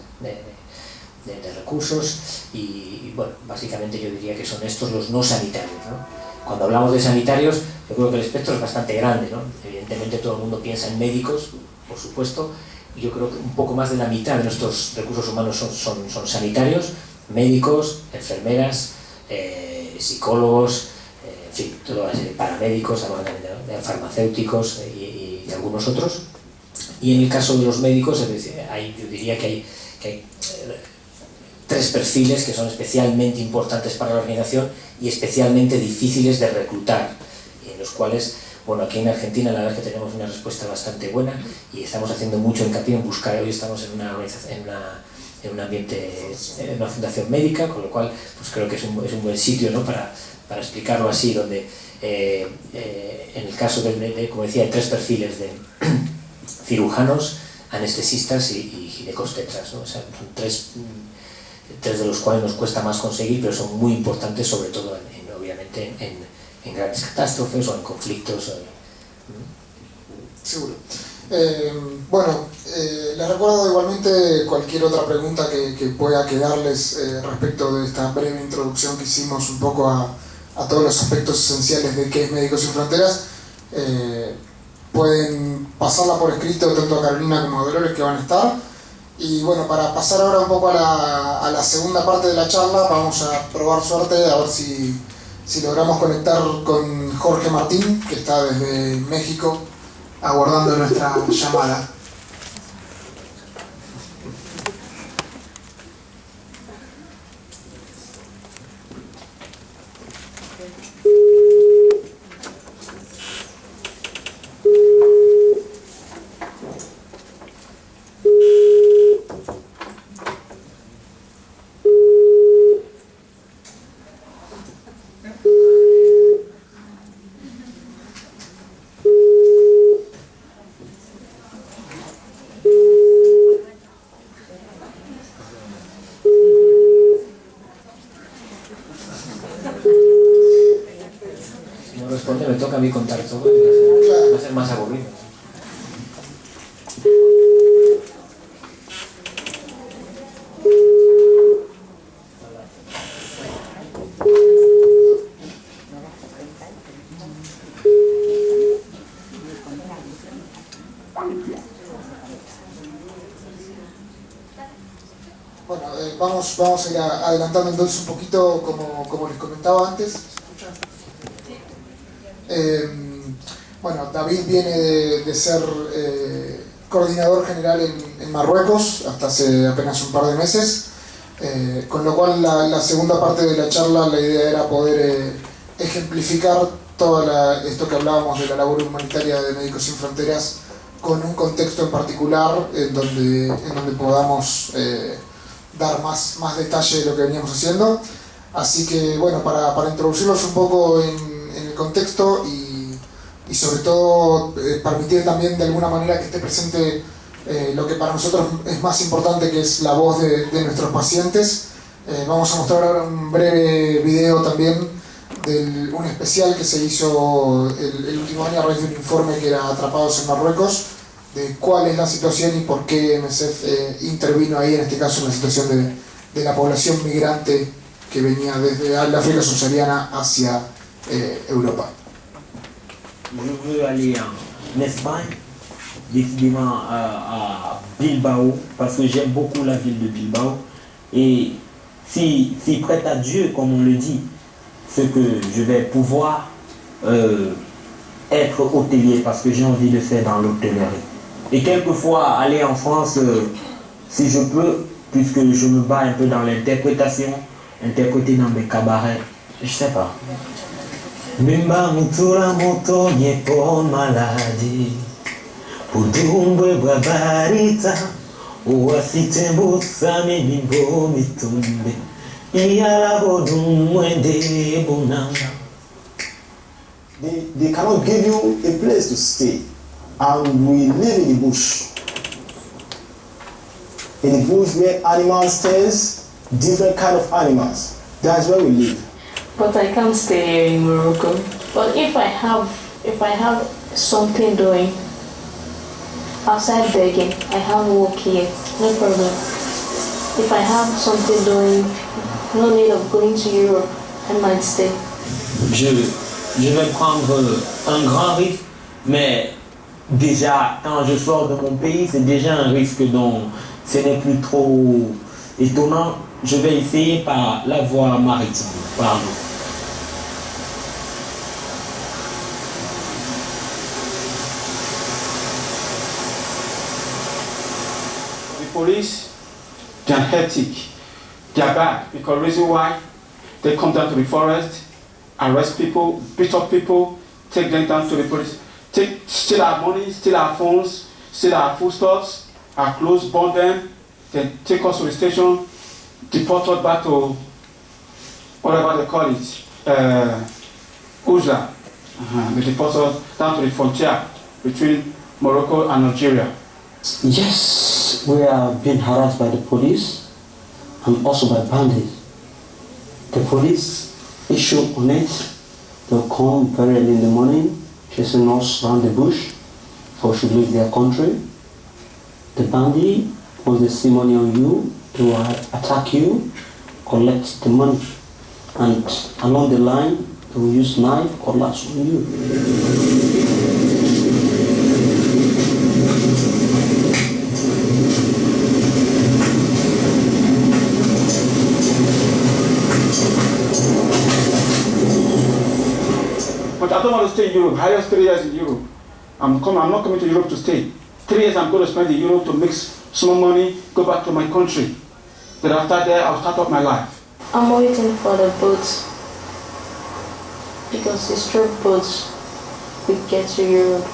de recursos, y bueno, básicamente yo diría que son estos los no sanitarios, ¿no? Cuando hablamos de sanitarios, yo creo que el espectro es bastante grande, ¿no? Evidentemente todo el mundo piensa en médicos, por supuesto, y yo creo que un poco más de la mitad de nuestros recursos humanos son sanitarios, médicos, enfermeras, psicólogos, en fin, paramédicos, de farmacéuticos y algunos otros. Y en el caso de los médicos, yo diría que hay tres perfiles que son especialmente importantes para la organización y especialmente difíciles de reclutar, y en los cuales, bueno, aquí en Argentina la verdad es que tenemos una respuesta bastante buena y estamos haciendo mucho hincapié en buscar. Hoy estamos en un ambiente, en una fundación médica, con lo cual pues creo que es un buen sitio, ¿no? para explicarlo así, donde en el caso como decía, hay tres perfiles de cirujanos, anestesistas y ginecobstetras, ¿no? O sea, son tres de los cuales nos cuesta más conseguir, pero son muy importantes, sobre todo obviamente en grandes catástrofes o en conflictos. Seguro. Bueno, les recuerdo igualmente cualquier otra pregunta que pueda quedarles respecto de esta breve introducción que hicimos un poco a todos los aspectos esenciales de qué es Médicos Sin Fronteras. Pueden pasarla por escrito tanto a Carolina como a Dolores, que van a estar. Y bueno, para pasar ahora un poco a la segunda parte de la charla, vamos a probar suerte a ver si logramos conectar con Jorge Martín, que está desde México aguardando nuestra llamada. Me toca a mí contar todo y va a ser más aburrido. Bueno, vamos a ir adelantando entonces un poquito, como les comentaba antes. ¿Se escucha? Bueno, David viene de ser coordinador general en Marruecos hasta hace apenas un par de meses, con lo cual la segunda parte de la charla, la idea era poder ejemplificar esto que hablábamos de la labor humanitaria de Médicos Sin Fronteras con un contexto en particular en donde podamos dar más detalle de lo que veníamos haciendo. Así que bueno, para introducirlos un poco en el contexto y sobre todo permitir también de alguna manera que esté presente lo que para nosotros es más importante, que es la voz de nuestros pacientes. Vamos a mostrar ahora un breve video también de un especial que se hizo el último año a raíz de un informe que era Atrapados en Marruecos, de cuál es la situación y por qué MSF intervino ahí, en este caso en la situación de la población migrante que venía desde la África subsahariana hacia Europa. Je veux aller en Espagne, décidément à Bilbao, parce que j'aime beaucoup la ville de Bilbao. Et si prête à Dieu, comme on le dit, c'est que je vais pouvoir être hôtelier, parce que j'ai envie de faire dans l'hôtellerie. Et quelquefois aller en France, si je peux, puisque je me bats un peu dans l'interprétation, interpréter dans mes cabarets, je sais pas. Mimba mutura moto nye pon maladi Pudumbe babarita Uwasite mbusa mimbo mitumbe Iyala bodum mwende bonanga. They cannot give you a place to stay, and we live in the bush. In the bush where animals stays, different kind of animals. That's where we live. But I can't stay here in Morocco. But if I have something doing outside begging, I have work here, no problem. If I have something doing, no need of going to Europe, I might stay. Je vais prendre un grand risque, mais déjà quand je sors de mon pays, c'est déjà un risque, donc ce n'est plus trop étonnant. Je vais essayer par la voie maritime, par l'eau. The police, they are hectic, they are bad, because reason why they come down to the forest, arrest people, beat up people, take them down to the police, steal our money, steal our phones, steal our foodstuffs, our clothes, burn them, then take us to the station, deport us back to whatever they call it, Oujda. They deport us down to the frontier between Morocco and Algeria. Yes, we are being harassed by the police and also by bandits. The police issue on it, they'll come very early in the morning, chasing us around the bush, so we should leave their country. The bandit, once they see money on you, they will attack you, collect the money, and along the line, they will use knife or lash on you. But I don't want to stay in Europe. I just 3 years in Europe. I'm not coming to Europe to stay. 3 years I'm going to spend in Europe to make some money, go back to my country. Then after that, I'll start up my life. I'm waiting for the boats, because it's through boats we get to Europe,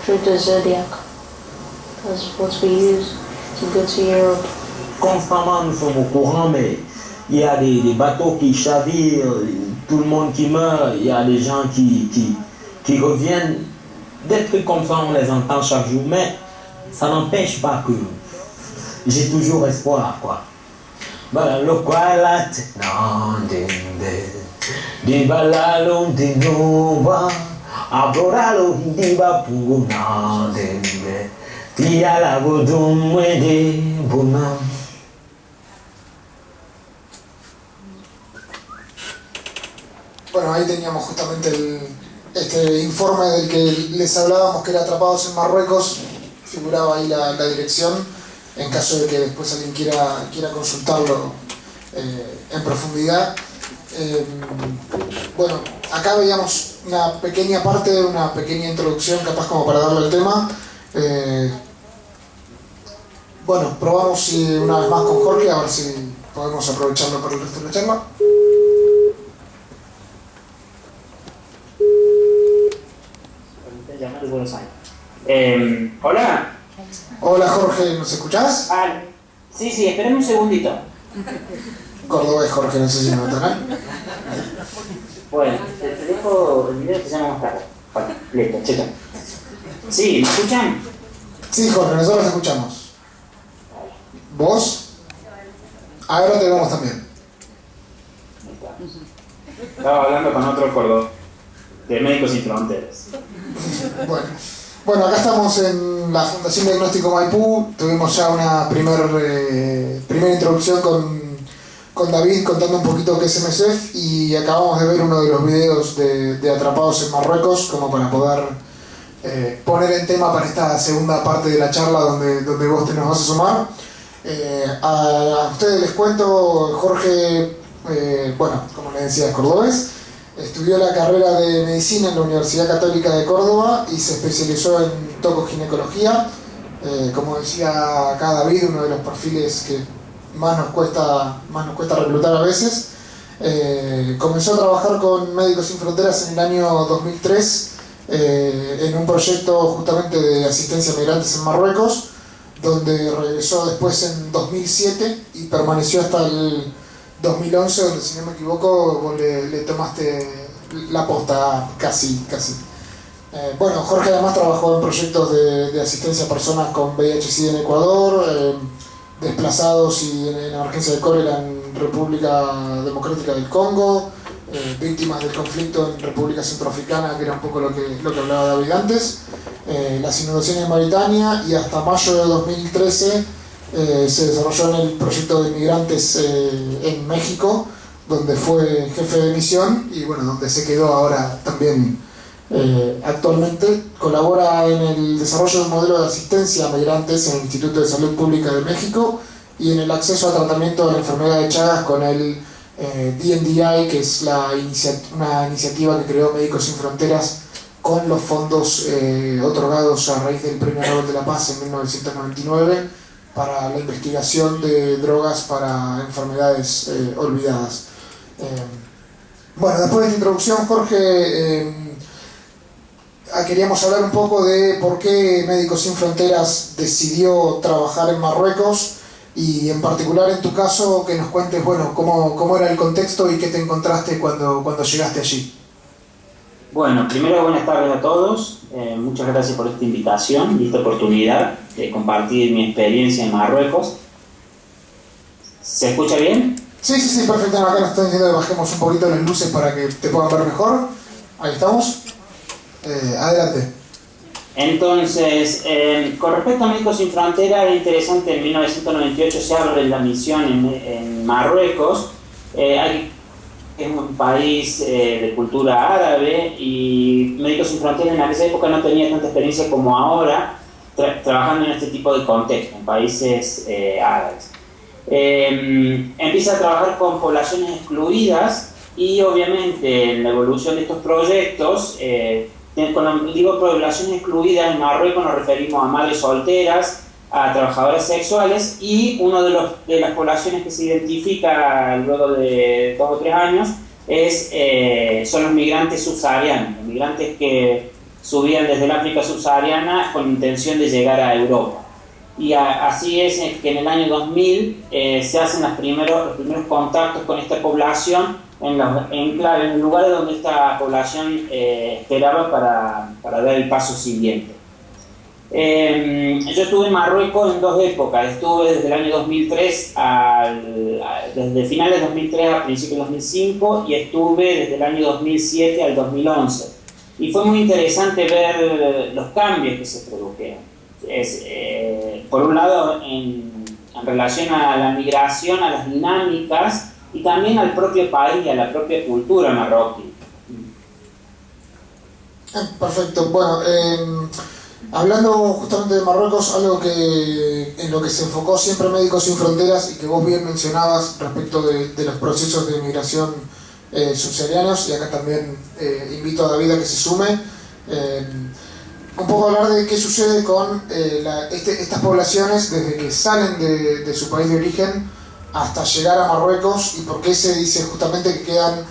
through the Zodiac. That's what we use to go to Europe. Constamment nous sommes au courant, mais il y a des bateaux qui chavirent, tout le monde qui meurt, il y a des gens qui reviennent. Des trucs comme ça, on les entend chaque jour, mais ça n'empêche pas que j'ai toujours espoir, quoi. Balalo kwalat nandende di balalo di nova aboralo di bapungu nandende tia la godumwe de bona. Bueno, ahí teníamos justamente este informe del que les hablábamos, que era Atrapados en Marruecos. Figuraba ahí la dirección, en caso de que después alguien quiera consultarlo en profundidad. Bueno, acá veíamos una pequeña parte, una pequeña introducción, capaz como para darle al tema. Bueno, probamos una vez más con Jorge, a ver si podemos aprovecharlo para el resto de la charla. Hola Jorge, ¿nos escuchás? Vale. Sí, espérame un segundito. Cordobés Jorge, no sé si me notan. Bueno, te dejo el video que se llama más tarde. Vale, listo, checa. Sí, ¿me escuchan? Sí, Jorge, nosotros te escuchamos. ¿Vos? Ahora te vemos también. Estaba hablando con otro cordobés de Médicos Sin Fronteras. Bueno, acá estamos en la Fundación Diagnóstico Maipú. Tuvimos ya una primera introducción con David contando un poquito qué es MSF y acabamos de ver uno de los videos de Atrapados en Marruecos como para poder poner en tema para esta segunda parte de la charla donde vos te nos vas a sumar. A ustedes les cuento, Jorge, bueno, como les decía, es cordobés. Estudió la carrera de medicina en la Universidad Católica de Córdoba y se especializó en tocoginecología. Como decía acá David, uno de los perfiles que más nos cuesta reclutar a veces. Comenzó a trabajar con Médicos Sin Fronteras en el año 2003 en un proyecto justamente de asistencia a migrantes en Marruecos, donde regresó después en 2007 y permaneció hasta el 2011, donde si no me equivoco vos le tomaste la posta casi. Bueno, Jorge además trabajó en proyectos de asistencia a personas con VIH-Sida en Ecuador, desplazados y en emergencia de cólera en República Democrática del Congo, víctimas del conflicto en República Centroafricana, que era un poco lo que hablaba David antes, las inundaciones en Mauritania, y hasta mayo de 2013 se desarrolló en el proyecto de migrantes en México, donde fue jefe de misión y bueno, donde se quedó ahora también actualmente. Colabora en el desarrollo de un modelo de asistencia a migrantes en el Instituto de Salud Pública de México y en el acceso a tratamiento de la enfermedad de Chagas con el DNDi, que es una iniciativa que creó Médicos Sin Fronteras con los fondos otorgados a raíz del Premio Nobel de la Paz en 1999 para la investigación de drogas para enfermedades olvidadas. Bueno, después de esta introducción, Jorge, queríamos hablar un poco de por qué Médicos Sin Fronteras decidió trabajar en Marruecos y en particular en tu caso que nos cuentes, bueno, cómo era el contexto y qué te encontraste cuando llegaste allí. Bueno, primero buenas tardes a todos, muchas gracias por esta invitación y esta oportunidad de compartir mi experiencia en Marruecos. ¿Se escucha bien? Sí, perfecto. Acá nos están diciendo que bajemos un poquito las luces para que te puedan ver mejor. Ahí estamos. Adelante. Entonces, con respecto a Médicos Sin Fronteras, es interesante, en 1998 se abre la misión en Marruecos. Es un país de cultura árabe y Médicos Sin Fronteras en aquella época no tenía tanta experiencia como ahora trabajando en este tipo de contexto, en países árabes. Empieza a trabajar con poblaciones excluidas y obviamente en la evolución de estos proyectos, cuando digo poblaciones excluidas en Marruecos nos referimos a madres solteras, a trabajadoras sexuales y una de las poblaciones que se identifica luego de 2 o 3 años son los migrantes subsaharianos, los migrantes que subían desde el África subsahariana con intención de llegar a Europa. Y así es que en el año 2000 se hacen los primeros contactos con esta población en lugares donde esta población esperaba para dar el paso siguiente. Yo estuve en Marruecos en 2 épocas. Estuve desde el año 2003 desde finales de 2003 a principios de 2005 y estuve desde el año 2007 al 2011 y fue muy interesante ver los cambios que se produjeron. Por un lado en relación a la migración, a las dinámicas y también al propio país y a la propia cultura marroquí. Perfecto. Bueno, hablando justamente de Marruecos, algo en lo que se enfocó siempre Médicos Sin Fronteras y que vos bien mencionabas respecto de los procesos de migración subsaharianos, y acá también invito a David a que se sume, un poco hablar de qué sucede con estas poblaciones desde que salen de su país de origen hasta llegar a Marruecos y por qué se dice justamente que quedan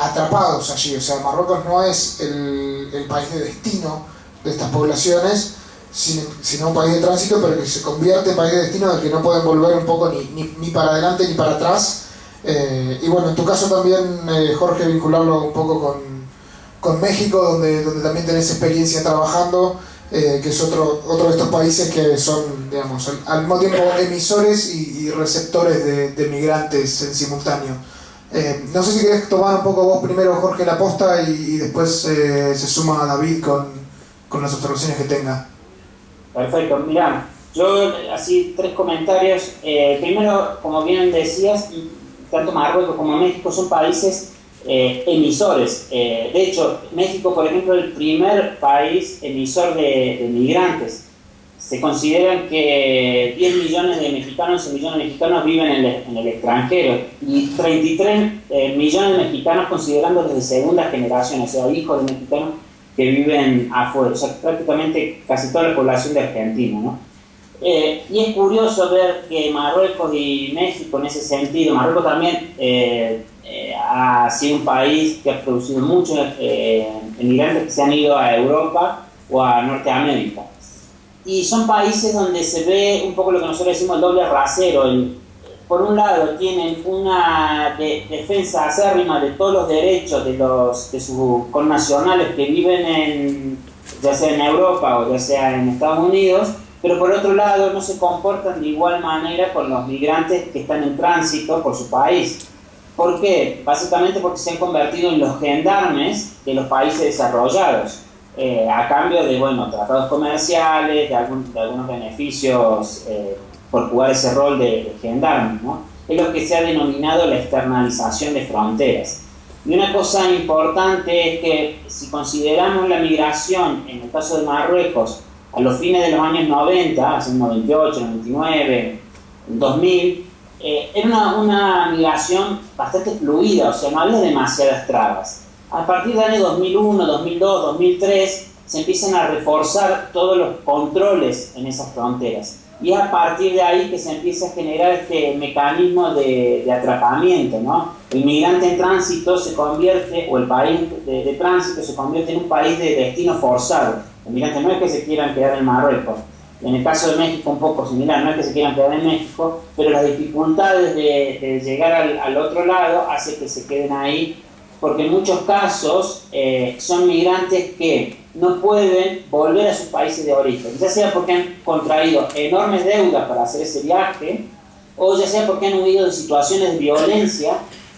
atrapados allí. O sea, Marruecos no es el país de destino de estas poblaciones, sino un país de tránsito, pero que se convierte en país de destino del que no pueden volver un poco ni para adelante ni para atrás. Y bueno, en tu caso también, Jorge, vincularlo un poco con México, donde también tenés experiencia trabajando, que es otro de estos países que son, digamos, al mismo tiempo emisores y receptores de migrantes en simultáneo. No sé si querés tomar un poco vos primero, Jorge, la posta y después se suma a David con las observaciones que tenga. Perfecto, mirá, yo así 3 comentarios. Primero, como bien decías, tanto Marruecos como México son países emisores. De hecho, México, por ejemplo, es el primer país emisor de migrantes. Se consideran que 10 millones de mexicanos, 11 millones de mexicanos viven en el extranjero y 33 millones de mexicanos considerándolos de segunda generación, o sea, hijos de mexicanos que viven afuera, o sea, prácticamente casi toda la población de Argentina, ¿no? Y es curioso ver que Marruecos y México en ese sentido, Marruecos también ha sido un país que ha producido muchos emigrantes que se han ido a Europa o a Norteamérica. Y son países donde se ve un poco lo que nosotros decimos el doble rasero. Por un lado tienen una defensa acérrima de todos los derechos de sus connacionales que viven ya sea en Europa o ya sea en Estados Unidos, pero por otro lado no se comportan de igual manera con los migrantes que están en tránsito por su país. ¿Por qué? Básicamente porque se han convertido en los gendarmes de los países desarrollados, a cambio de, bueno, tratados comerciales, de algunos beneficios por jugar ese rol de gendarme, ¿no? Es lo que se ha denominado la externalización de fronteras. Y una cosa importante es que si consideramos la migración, en el caso de Marruecos, a los fines de los años 90, hace 98, 99, 2000, era una migración bastante fluida, o sea, no había demasiadas trabas. A partir del año 2001, 2002, 2003, se empiezan a reforzar todos los controles en esas fronteras. Y es a partir de ahí que se empieza a generar este mecanismo de atrapamiento, ¿no? El migrante en tránsito se convierte, o el país de tránsito se convierte en un país de destino forzado. Los migrantes no es que se quieran quedar en Marruecos. En el caso de México un poco similar, no es que se quieran quedar en México, pero las dificultades de llegar al otro lado hace que se queden ahí, porque en muchos casos son migrantes que no pueden volver a sus países de origen, ya sea porque han contraído enormes deudas para hacer ese viaje, o ya sea porque han huido de situaciones de violencia,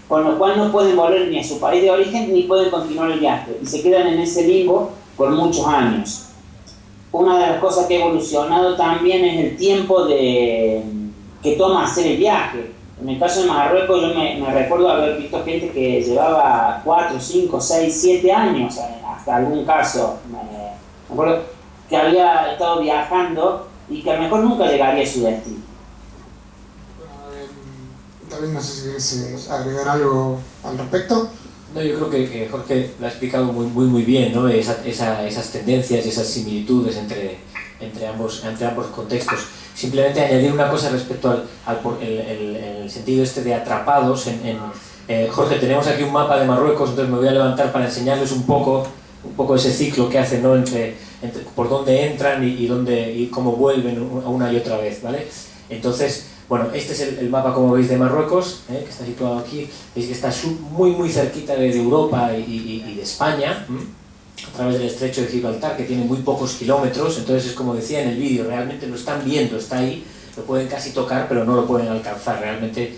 con lo cual no pueden volver ni a su país de origen ni pueden continuar el viaje, y se quedan en ese limbo por muchos años. Una de las cosas que ha evolucionado también es el tiempo que toma hacer el viaje. En el caso de Marruecos yo me recuerdo haber visto gente que llevaba 4, 5, 6, 7 años, hasta algún caso. Me acuerdo que había estado viajando y que a lo mejor nunca llegaría a su destino. David, no sé si quieres agregar algo al respecto. No, yo creo que Jorge lo ha explicado muy bien, ¿no? Esas tendencias y esas similitudes entre ambos contextos. Simplemente añadir una cosa respecto el sentido este de atrapados. Jorge, tenemos aquí un mapa de Marruecos, entonces me voy a levantar para enseñarles un poco ese ciclo que hacen, ¿no? entre por dónde entran y cómo vuelven una y otra vez, ¿vale? Entonces, bueno, este es el mapa, como veis, de Marruecos, que está situado aquí. Veis que está muy cerquita de Europa y de España, a través del estrecho de Gibraltar, que tiene muy pocos kilómetros. Entonces es como decía en el vídeo, realmente lo están viendo, está ahí, lo pueden casi tocar, pero no lo pueden alcanzar. Realmente,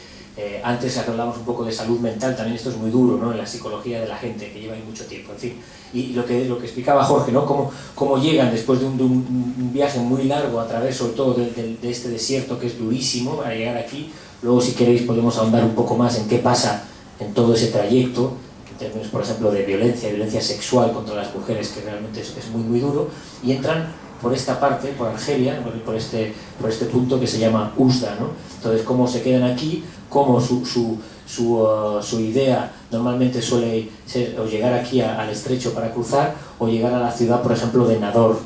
antes hablamos un poco de salud mental, también esto es muy duro, ¿no? En la psicología de la gente, que lleva ahí mucho tiempo, en fin. Y lo que explicaba Jorge, ¿no? Cómo llegan después de un viaje muy largo a través, sobre todo de este desierto que es durísimo, para llegar aquí. Luego, si queréis, podemos ahondar un poco más en qué pasa en todo ese trayecto, en términos, por ejemplo, de violencia sexual contra las mujeres, que realmente es muy duro, y entran por esta parte, por Argelia, por este punto que se llama Oujda, ¿no? Entonces, cómo se quedan aquí, cómo su idea normalmente suele ser o llegar aquí al estrecho para cruzar, o llegar a la ciudad, por ejemplo, de Nador.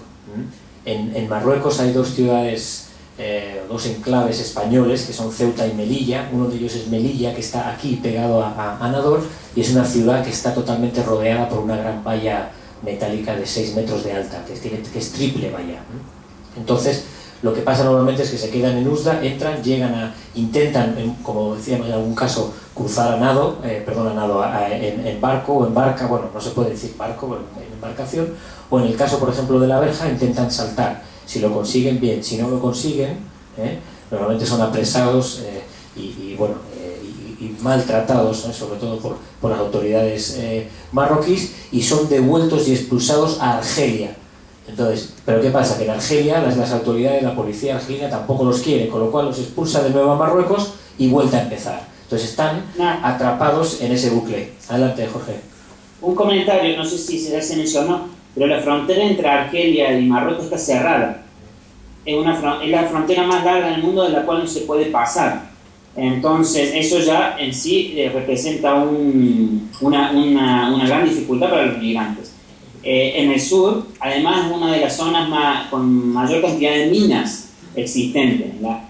En Marruecos hay dos ciudades, dos enclaves españoles, que son Ceuta y Melilla. Uno de ellos es Melilla, que está aquí pegado a Nador, y es una ciudad que está totalmente rodeada por una gran valla metálica de 6 metros de alta, que es triple valla. Entonces, lo que pasa normalmente es que se quedan en Oujda, entran, intentan, como decíamos en algún caso, cruzar a nado, en barco o en barca, bueno, no se puede decir barco, en embarcación, o en el caso, por ejemplo, de la verja, intentan saltar. Si lo consiguen, bien; si no lo consiguen, normalmente son apresados y maltratados, sobre todo por las autoridades marroquíes, y son devueltos y expulsados a Argelia. Entonces, ¿pero qué pasa? Que en Argelia las autoridades, la policía argelina tampoco los quiere, con lo cual los expulsa de nuevo a Marruecos y vuelta a empezar. Entonces están atrapados en ese bucle. Adelante, Jorge. Un comentario, no sé si se mencionó, pero la frontera entre Argelia y Marruecos está cerrada. Es la frontera más larga del mundo de la cual no se puede pasar. Entonces, eso ya en sí representa una gran dificultad para los migrantes. En el sur, además, es una de las zonas con mayor cantidad de minas existentes, ¿verdad?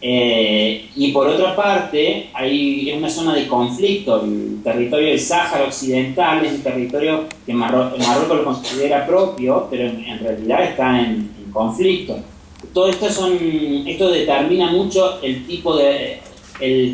Y por otra parte, es una zona de conflicto. El territorio del Sáhara Occidental es un territorio que Marruecos lo considera propio, pero en realidad está en conflicto. Todo esto determina mucho el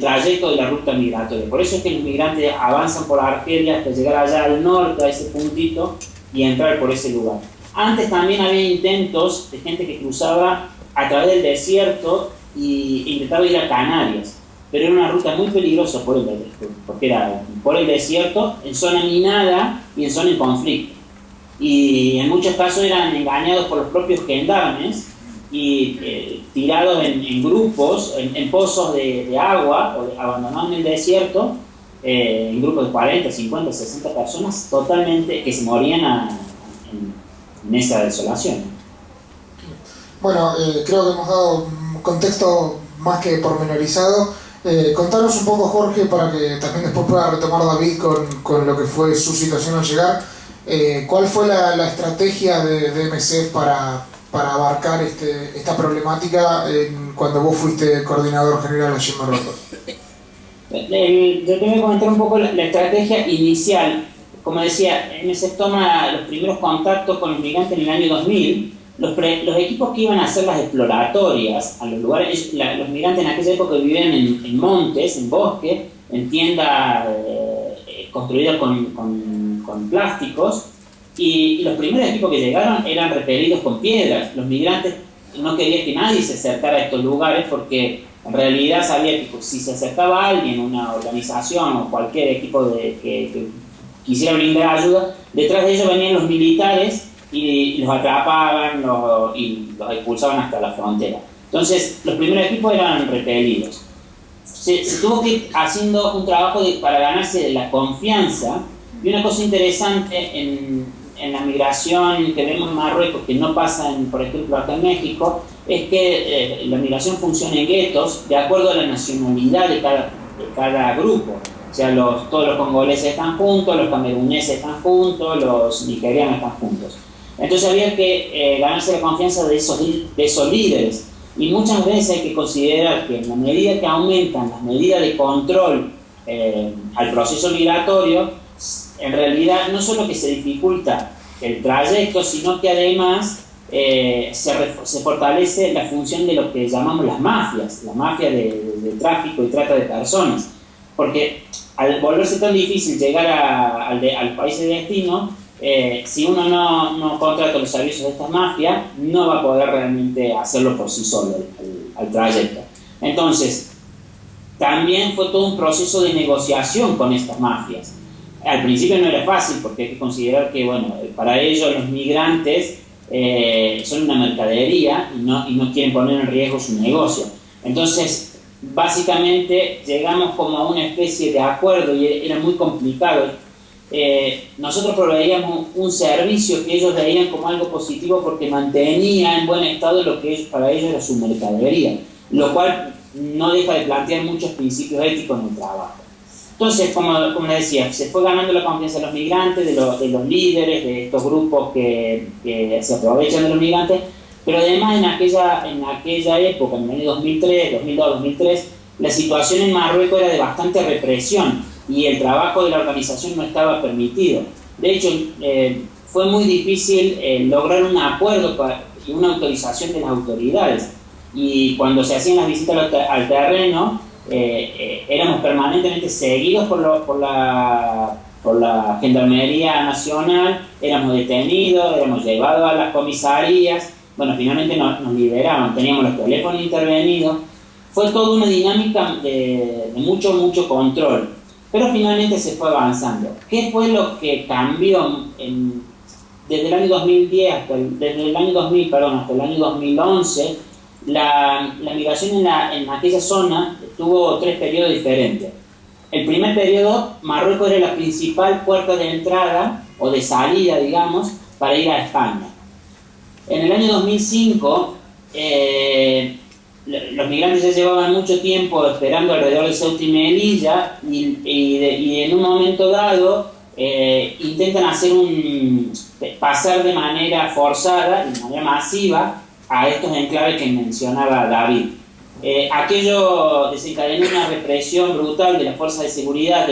trayecto de la ruta migratoria. Por eso es que los migrantes avanzan por Argelia hasta llegar allá al norte, a ese puntito, y entrar por ese lugar. Antes también había intentos de gente que cruzaba a través del desierto e intentaba ir a Canarias, pero era una ruta muy peligrosa porque era por el desierto, en zona minada y en zona en conflicto. Y en muchos casos eran engañados por los propios gendarmes y tirados en grupos, en pozos de agua, o abandonados en el desierto, en grupos de 40, 50, 60 personas, totalmente, que se morían en esa desolación. Bueno, creo que hemos dado un contexto más que pormenorizado. Contanos un poco, Jorge, para que también después pueda retomar David con lo que fue su situación al llegar. ¿Cuál fue la estrategia de MSF para abarcar esta problemática cuando vos fuiste coordinador general allí en Marruecos? Yo te voy a comentar un poco la estrategia inicial. Como decía, MSF toma los primeros contactos con los migrantes en el año 2000. Los equipos que iban a hacer las exploratorias a los lugares, los migrantes en aquella época vivían en montes, en bosques, en tiendas construidas con plásticos, y los primeros equipos que llegaron eran repelidos con piedras. Los migrantes no querían que nadie se acercara a estos lugares porque en realidad sabía que si se acercaba a alguien, una organización o cualquier equipo que quisiera brindar ayuda, detrás de ellos venían los militares y los atrapaban y los expulsaban hasta la frontera. Entonces, los primeros equipos eran repelidos. Se tuvo que ir haciendo un trabajo para ganarse la confianza. Y una cosa interesante en la migración que vemos en Marruecos, que no pasa, por ejemplo, acá en México, es que la migración funciona en guetos de acuerdo a la nacionalidad de cada grupo. O sea, todos los congoleses están juntos, los cameruneses están juntos, los nigerianos están juntos. Entonces había que ganarse la confianza de esos líderes. Y muchas veces hay que considerar que en la medida que aumentan las medidas de control al proceso migratorio, en realidad no solo que se dificulta el trayecto, sino que además se fortalece la función de lo que llamamos las mafias, la mafia de tráfico y trata de personas. Porque al volverse tan difícil llegar al país de destino, si uno no contrata los servicios de estas mafias, no va a poder realmente hacerlo por sí solo al trayecto. Entonces, también fue todo un proceso de negociación con estas mafias. Al principio no era fácil porque hay que considerar que, bueno, para ellos los migrantes son una mercadería y no quieren poner en riesgo su negocio. Entonces, básicamente llegamos como a una especie de acuerdo y era muy complicado. Nosotros proveíamos un servicio que ellos veían como algo positivo porque mantenía en buen estado lo que para ellos era su mercadería, lo cual no deja de plantear muchos principios éticos en el trabajo. Entonces, como les decía, se fue ganando la confianza de los migrantes, de los líderes, de estos grupos que se aprovechan de los migrantes, pero además en aquella época, en el año 2003, 2002, 2003, la situación en Marruecos era de bastante represión y el trabajo de la organización no estaba permitido. De hecho, fue muy difícil lograr un acuerdo y una autorización de las autoridades. Y cuando se hacían las visitas al terreno, éramos permanentemente seguidos por la Gendarmería Nacional, éramos detenidos, éramos llevados a las comisarías, bueno, finalmente nos liberaban, teníamos los teléfonos intervenidos. Fue toda una dinámica de mucho control, pero finalmente se fue avanzando. ¿Qué fue lo que cambió desde el año 2010 hasta el año 2011? La migración en aquella zona tuvo 3 periodos diferentes. El primer periodo, Marruecos era la principal puerta de entrada o de salida, digamos, para ir a España. En el año 2005, los migrantes ya llevaban mucho tiempo esperando alrededor de Ceuta y Melilla y en un momento dado intentan pasar de manera forzada, de manera masiva, a estos enclaves que mencionaba David. Aquello desencadenó una represión brutal de las fuerzas de seguridad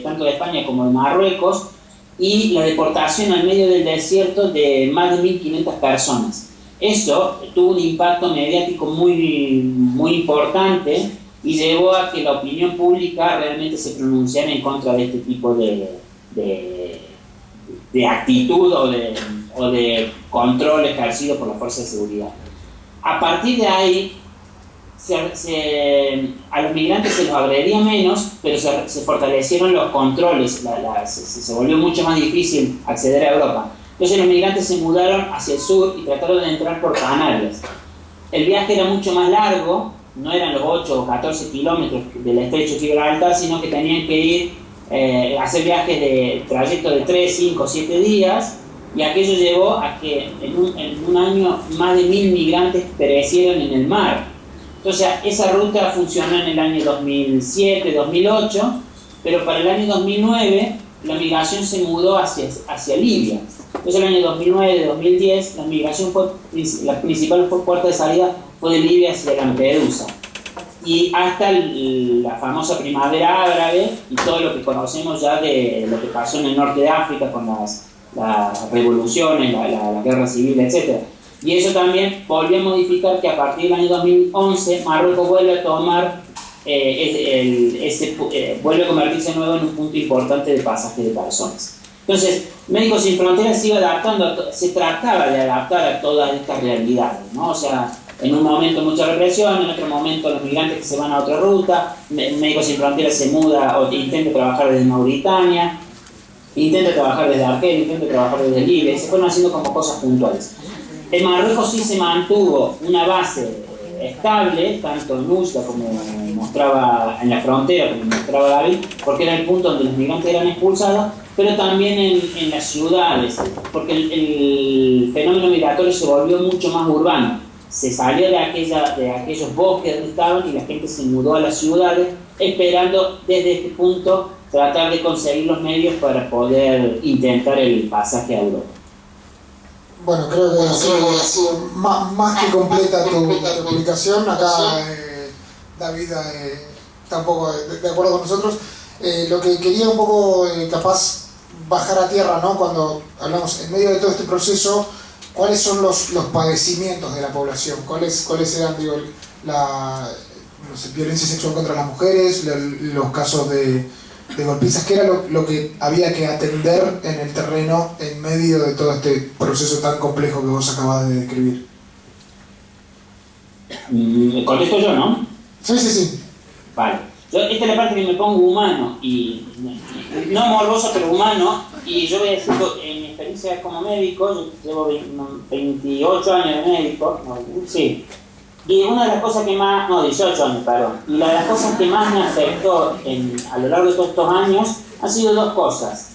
tanto de España como de Marruecos y la deportación al medio del desierto de más de 1.500 personas. Eso tuvo un impacto mediático muy importante y llevó a que la opinión pública realmente se pronunciara en contra de este tipo de actitud o de control ejercido por las fuerzas de seguridad. A partir de ahí, a los migrantes se los agredía menos, pero se fortalecieron los controles, se volvió mucho más difícil acceder a Europa. Entonces los migrantes se mudaron hacia el sur y trataron de entrar por Canarias. El viaje era mucho más largo, no eran los 8 o 14 kilómetros del estrecho de Gibraltar, sino que tenían que ir hacer viajes de trayecto de 3, 5, 7 días, y aquello llevó a que en un año más de 1.000 migrantes perecieron en el mar. Entonces esa ruta funcionó en el año 2007, 2008, pero para el año 2009 la migración se mudó hacia Libia. Entonces el año 2009, 2010, la principal puerta de salida fue de Libia hacia Lampedusa. Y hasta la famosa primavera árabe y todo lo que conocemos ya de lo que pasó en el norte de África con las revoluciones, la guerra civil, etc. Y eso también volvió a modificar que a partir del año 2011 Marruecos vuelve a tomar, vuelve a convertirse de nuevo en un punto importante de pasaje de personas. Entonces, Médicos Sin Fronteras se iba adaptando, se trataba de adaptar a todas estas realidades, ¿no? O sea, en un momento mucha represión, en otro momento los migrantes que se van a otra ruta, Médicos Sin Fronteras se muda o intenta trabajar desde Mauritania, intenta trabajar desde Argelia, intenta trabajar desde Libia, y se fueron haciendo como cosas puntuales. En Marruecos sí se mantuvo una base estable, tanto en Usla como mostraba en la frontera, como mostraba David, porque era el punto donde los migrantes eran expulsados, pero también en las ciudades, porque el fenómeno migratorio se volvió mucho más urbano. Se salió de aquellos bosques donde estaban y la gente se mudó a las ciudades, esperando desde este punto tratar de conseguir los medios para poder intentar el pasaje a Europa. Bueno, creo que más que completa tu explicación. Acá David está un poco de acuerdo con nosotros. Lo que quería un poco capaz bajar a tierra, ¿no? Cuando hablamos en medio de todo este proceso, ¿cuáles son los padecimientos de la población? ¿Cuáles eran, digo, violencia sexual contra las mujeres, los casos de golpizas? ¿Qué era lo que había que atender en el terreno en medio de todo este proceso tan complejo que vos acabas de describir? ¿Contesto yo, no? Sí. Vale. Esta es la parte que me pongo humano, y no morboso, pero humano, y yo voy a decir, en mi experiencia como médico, yo llevo 28 años de médico, sí, y una de las cosas que más, 18 años, perdón, y una de las cosas que más me afectó a lo largo de todos estos años han sido 2 cosas: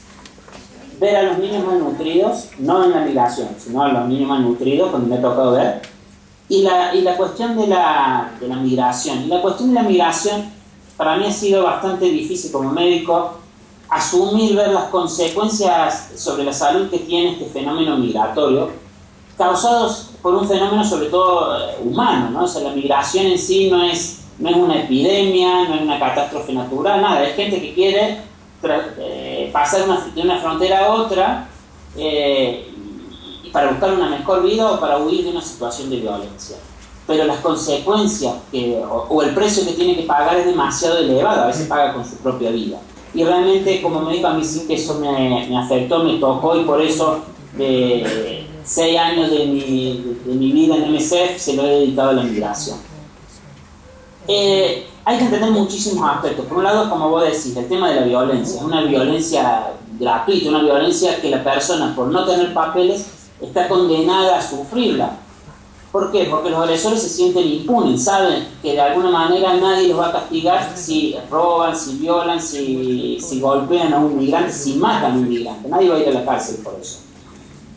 ver a los niños malnutridos, no en la migración, sino a los niños malnutridos, cuando me ha tocado ver, y la cuestión de la migración. Y la cuestión de la migración para mí ha sido bastante difícil como médico asumir, ver las consecuencias sobre la salud que tiene este fenómeno migratorio, causados por un fenómeno sobre todo humano, ¿no? O sea, la migración en sí no es una epidemia, no es una catástrofe natural, nada, es gente que quiere pasar de una frontera a otra, y para buscar una mejor vida o para huir de una situación de violencia. Pero las consecuencias o el precio que tiene que pagar es demasiado elevado, a veces paga con su propia vida. Y realmente como médico a mí sí que eso me afectó, me tocó, y por eso de 6 años de mi vida en MSF se lo he dedicado a la migración. Hay que entender muchísimos aspectos. Por un lado, como vos decís, el tema de la violencia. Es una violencia gratuita, una violencia que la persona, por no tener papeles, está condenada a sufrirla. ¿Por qué? Porque los agresores se sienten impunes, saben que de alguna manera nadie los va a castigar si roban, si violan, si golpean a un migrante, si matan a un migrante. Nadie va a ir a la cárcel por eso.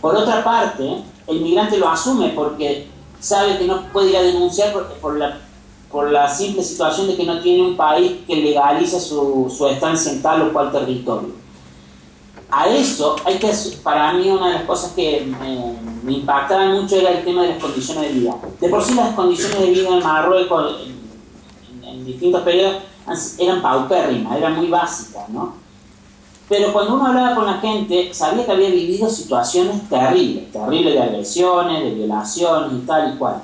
Por otra parte, el migrante lo asume porque sabe que no puede ir a denunciar por la simple situación de que no tiene un país que legalice su estancia en tal o cual territorio. A eso hay que, para mí una de las cosas que me impactaban mucho era el tema de las condiciones de vida. De por sí las condiciones de vida en Marruecos en distintos periodos eran paupérrimas, eran muy básicas, ¿no? Pero cuando uno hablaba con la gente, sabía que había vivido situaciones terribles de agresiones, de violaciones y tal y cual.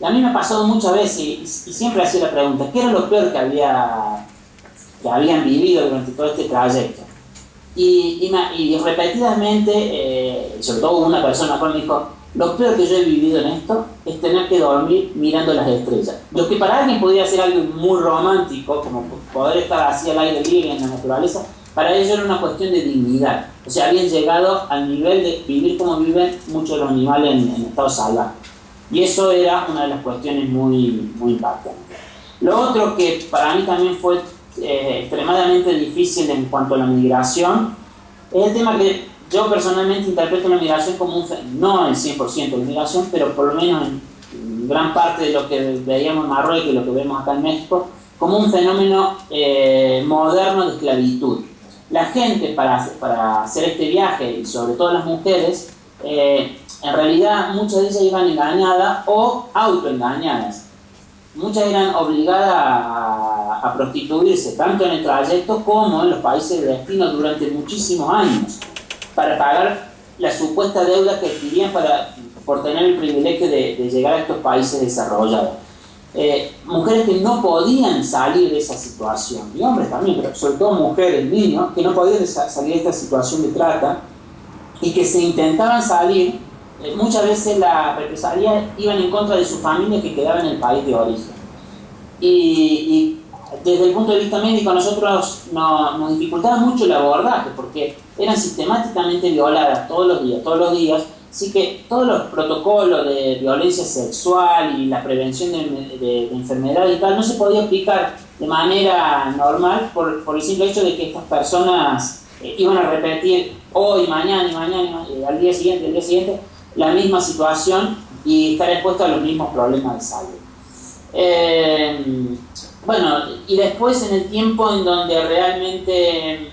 Y a mí me ha pasado muchas veces y siempre hacía la pregunta, ¿qué era lo peor que habían vivido durante todo este trayecto? Y repetidamente, sobre todo una persona me dijo, lo peor que yo he vivido en esto es tener que dormir mirando las estrellas. Lo que para alguien podría ser algo muy romántico, como poder estar así al aire libre en la naturaleza, para ellos era una cuestión de dignidad. O sea, habían llegado al nivel de vivir como viven muchos de los animales en estado salvaje. Y eso era una de las cuestiones muy impactantes. Lo otro que para mí también fue extremadamente difícil en cuanto a la migración es el tema que yo personalmente interpreto la migración como no el 100% de la migración, pero por lo menos en gran parte de lo que veíamos en Marruecos y lo que vemos acá en México, como un fenómeno moderno de esclavitud. La gente para hacer este viaje, y sobre todo las mujeres, en realidad muchas de ellas iban engañadas o autoengañadas. Muchas eran obligadas a prostituirse, tanto en el trayecto como en los países de destino durante muchísimos años, para pagar la supuesta deuda que adquirían por tener el privilegio de llegar a estos países desarrollados. Mujeres que no podían salir de esa situación, y hombres también, pero sobre todo mujeres, niños, que no podían salir de esta situación de trata y que se intentaban salir. Muchas veces las represalias iban en contra de su familia que quedaba en el país de origen. Y desde el punto de vista médico, a nosotros nos dificultaba mucho el abordaje porque eran sistemáticamente violadas todos los días. Así que todos los protocolos de violencia sexual y la prevención de enfermedades y tal no se podía aplicar de manera normal por el simple hecho de que estas personas iban a repetir hoy, mañana, al día siguiente, la misma situación y estar expuesto a los mismos problemas de salud. Bueno, y después en el tiempo en donde realmente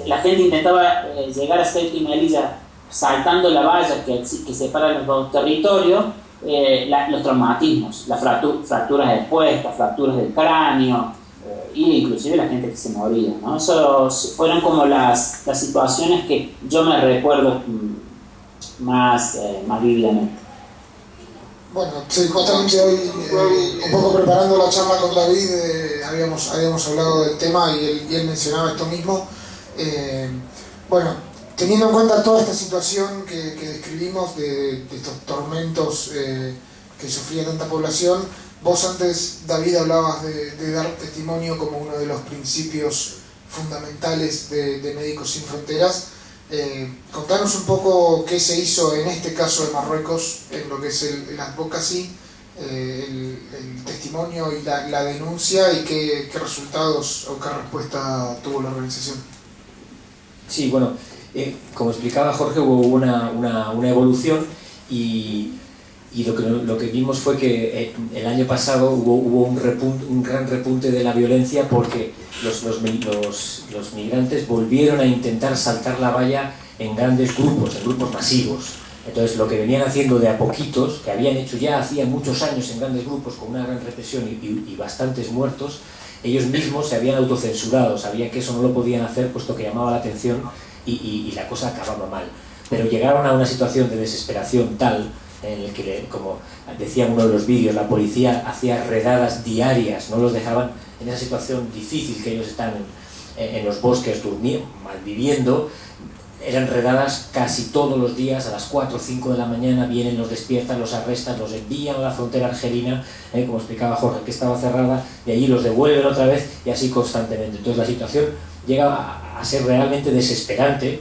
la gente intentaba llegar a Ceuta y Melilla saltando la valla que separa los dos territorios, los traumatismos, las fracturas expuestas, fracturas del cráneo, e inclusive la gente que se moría, ¿no? Eso fueron como las situaciones que yo me recuerdo más vívidamente. Bueno, sí, justamente hoy, un poco preparando la charla con David, habíamos hablado del tema y él mencionaba esto mismo. Bueno, teniendo en cuenta toda esta situación que describimos de estos tormentos que sufría tanta población, vos antes, David, hablabas de dar testimonio como uno de los principios fundamentales de Médicos Sin Fronteras. Contanos un poco qué se hizo en este caso de Marruecos, en lo que es el advocacy, el testimonio y la denuncia, y qué resultados o qué respuesta tuvo la organización. Sí, bueno, como explicaba Jorge, hubo una evolución y lo que vimos fue que el año pasado hubo un gran repunte de la violencia porque los migrantes volvieron a intentar saltar la valla en grandes grupos, en grupos masivos. Entonces lo que venían haciendo de a poquitos, que habían hecho ya hacía muchos años en grandes grupos con una gran represión y bastantes muertos, ellos mismos se habían autocensurado, sabían que eso no lo podían hacer puesto que llamaba la atención y la cosa acababa mal. pero llegaron a una situación de desesperación tal en el que, como decía uno de los vídeos, la policía hacía redadas diarias, no los dejaban en esa situación difícil que ellos están en los bosques malviviendo. Eran redadas casi todos los días, a las 4 o 5 de la mañana vienen, los despiertan, los arrestan, los envían a la frontera argelina, como explicaba Jorge, que estaba cerrada, de allí los devuelven otra vez y así constantemente. Entonces la situación llega a ser realmente desesperante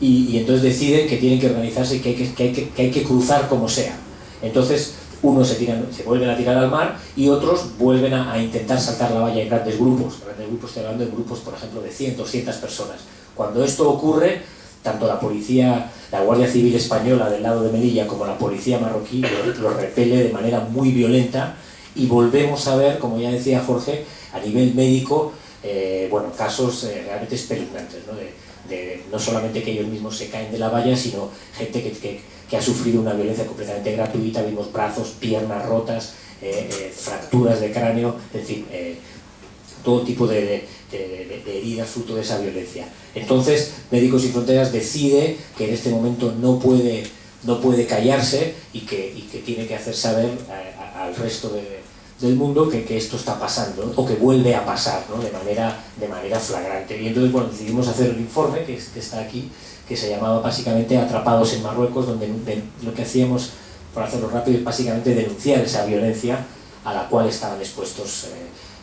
y entonces deciden que tienen que organizarse y que hay que cruzar como sea. Entonces unos se vuelven a tirar al mar y otros vuelven a intentar saltar la valla en grandes grupos. Estoy hablando de grupos, por ejemplo, de 100, 200 personas. Cuando esto ocurre, tanto la policía, la Guardia Civil española del lado de Melilla como la policía marroquí los repele de manera muy violenta y volvemos a ver, como ya decía Jorge, a nivel médico, casos realmente espeluznantes, ¿no? No solamente que ellos mismos se caen de la valla, sino gente que ha sufrido una violencia completamente gratuita. Vimos brazos, piernas rotas, fracturas de cráneo, en fin, todo tipo de heridas fruto de esa violencia. Entonces Médicos Sin Fronteras decide que en este momento no puede callarse y que tiene que hacer saber al resto del mundo que esto está pasando, ¿no? O que vuelve a pasar, ¿no? de manera flagrante. Y entonces, bueno, decidimos hacer un informe que está aquí, que se llamaba básicamente Atrapados en Marruecos, donde lo que hacíamos, por hacerlo rápido, es básicamente denunciar esa violencia a la cual estaban expuestos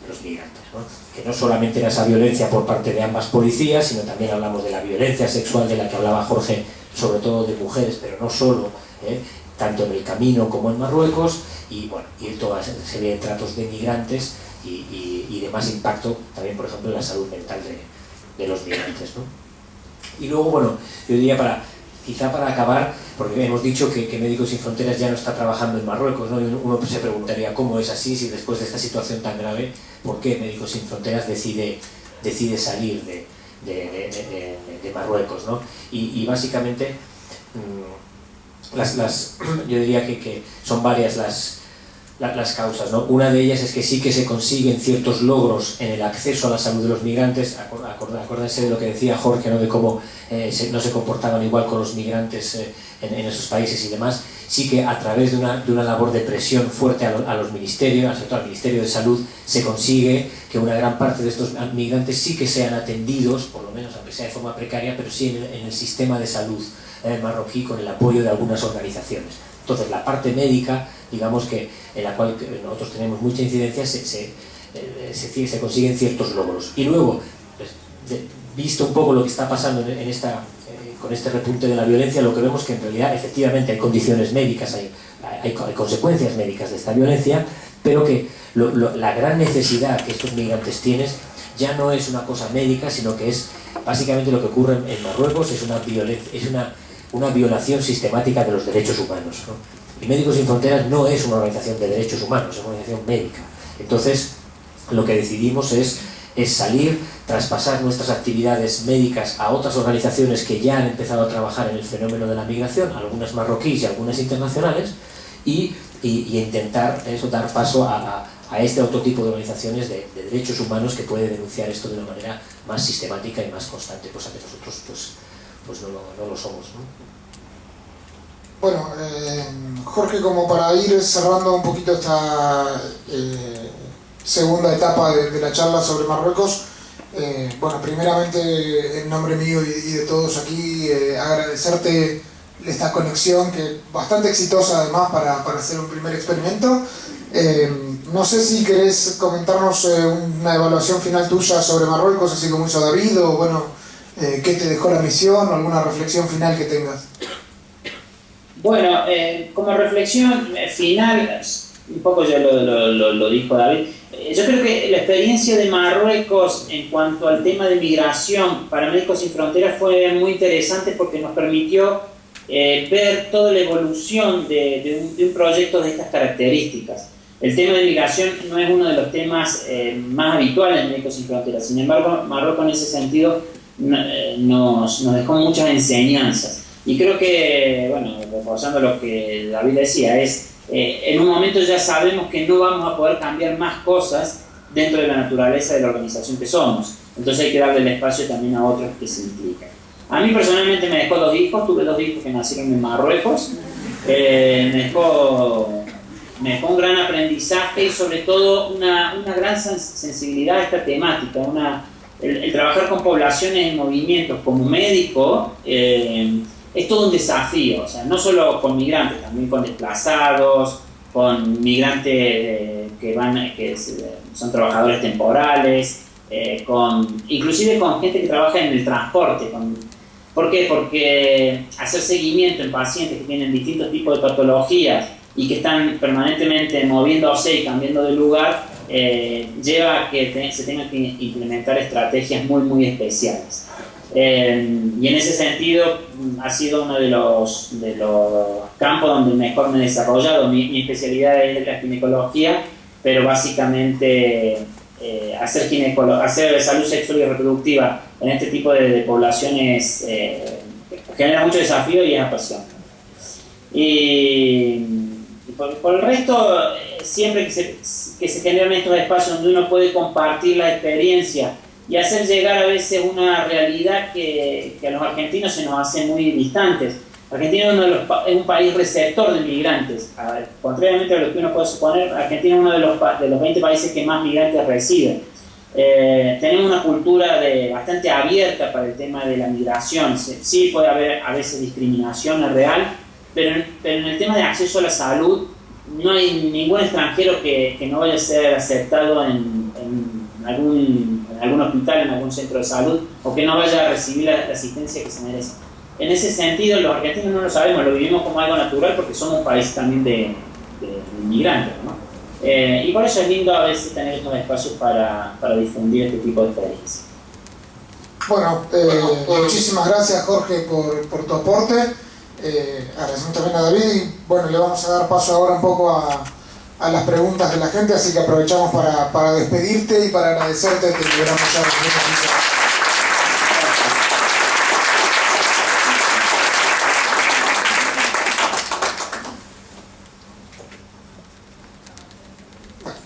los migrantes, ¿no? Que no solamente era esa violencia por parte de ambas policías, sino también hablamos de la violencia sexual de la que hablaba Jorge, sobre todo de mujeres, pero no solo, tanto en el camino como en Marruecos, y toda esa serie de tratos de migrantes y de más impacto también, por ejemplo, en la salud mental de los migrantes, ¿no? Y luego, bueno, yo diría quizá para acabar, porque hemos dicho que Médicos Sin Fronteras ya no está trabajando en Marruecos, ¿no? Y uno se preguntaría cómo es así, si después de esta situación tan grave, ¿por qué Médicos Sin Fronteras decide salir de Marruecos, ¿no? Y básicamente yo diría que son varias las causas, ¿no? Una de ellas es que sí que se consiguen ciertos logros en el acceso a la salud de los migrantes. Acuérdense de lo que decía Jorge, ¿no? De cómo no se comportaban igual con los migrantes en esos países y demás. Sí que a través de una labor de presión fuerte a los ministerios, al Ministerio de Salud, se consigue que una gran parte de estos migrantes sí que sean atendidos, por lo menos aunque sea de forma precaria, pero sí en el sistema de salud marroquí, con el apoyo de algunas organizaciones. Entonces la parte médica, digamos que en la cual nosotros tenemos mucha incidencia, se consiguen ciertos logros. Y luego, visto un poco lo que está pasando con este repunte de la violencia, lo que vemos que en realidad efectivamente hay condiciones médicas, hay consecuencias médicas de esta violencia, pero que la gran necesidad que estos migrantes tienen ya no es una cosa médica, sino que es básicamente lo que ocurre en Marruecos, es una violación sistemática de los derechos humanos, ¿no? Y Médicos Sin Fronteras no es una organización de derechos humanos, es una organización médica. Entonces, lo que decidimos es salir, traspasar nuestras actividades médicas a otras organizaciones que ya han empezado a trabajar en el fenómeno de la migración, algunas marroquíes y algunas internacionales, y intentar dar paso a este otro tipo de organizaciones de derechos humanos que puede denunciar esto de una manera más sistemática y más constante, cosa que nosotros pues no lo somos, ¿no? Bueno, Jorge, como para ir cerrando un poquito esta segunda etapa de la charla sobre Marruecos, primeramente en nombre mío y de todos aquí, agradecerte esta conexión que bastante exitosa además para hacer un primer experimento. No sé si querés comentarnos una evaluación final tuya sobre Marruecos, así como hizo David, o qué te dejó la misión, o alguna reflexión final que tengas. Bueno, como reflexión final, un poco ya lo dijo David, yo creo que la experiencia de Marruecos en cuanto al tema de migración para Médicos Sin Fronteras fue muy interesante porque nos permitió ver toda la evolución de un proyecto de estas características. El tema de migración no es uno de los temas más habituales en Médicos Sin Fronteras, sin embargo Marruecos en ese sentido nos dejó muchas enseñanzas. Y creo que, reforzando lo que David decía, en un momento ya sabemos que no vamos a poder cambiar más cosas dentro de la naturaleza de la organización que somos. Entonces hay que darle el espacio también a otros que se implican. A mí personalmente me dejó 2 hijos, tuve 2 hijos que nacieron en Marruecos. Me dejó un gran aprendizaje y sobre todo una gran sensibilidad a esta temática. El trabajar con poblaciones en movimientos como médico es todo un desafío, o sea, no solo con migrantes, también con desplazados, con migrantes que son trabajadores temporales, inclusive con gente que trabaja en el transporte. ¿Por qué? Porque hacer seguimiento en pacientes que tienen distintos tipos de patologías y que están permanentemente moviéndose y cambiando de lugar, lleva a que se tengan que implementar estrategias muy, muy especiales. Y en ese sentido ha sido uno de los campos donde mejor me he desarrollado. Mi especialidad es la ginecología, pero básicamente hacer salud sexual y reproductiva en este tipo de poblaciones genera mucho desafío y es apasionante. Y por el resto, siempre que se generan estos espacios donde uno puede compartir la experiencia y hacer llegar a veces una realidad que a los argentinos se nos hace muy distantes. Argentina es un país receptor de migrantes. Contrariamente a lo que uno puede suponer, Argentina es uno de los 20 países que más migrantes reciben. Tenemos una cultura bastante abierta para el tema de la migración. Sí puede haber a veces discriminación, es real, pero en el tema de acceso a la salud no hay ningún extranjero que no vaya a ser aceptado en algún hospital, en algún centro de salud, o que no vaya a recibir la asistencia que se merece. En ese sentido, los argentinos no lo sabemos, lo vivimos como algo natural porque somos un país también de inmigrantes, ¿no? Y por eso es lindo a veces tener estos espacios para difundir este tipo de experiencias. Bueno, muchísimas gracias, Jorge, por tu aporte. Agradecemos también a David y bueno, le vamos a dar paso ahora un poco a las preguntas de la gente, así que aprovechamos para despedirte y para agradecerte que liberamos ya los minutos.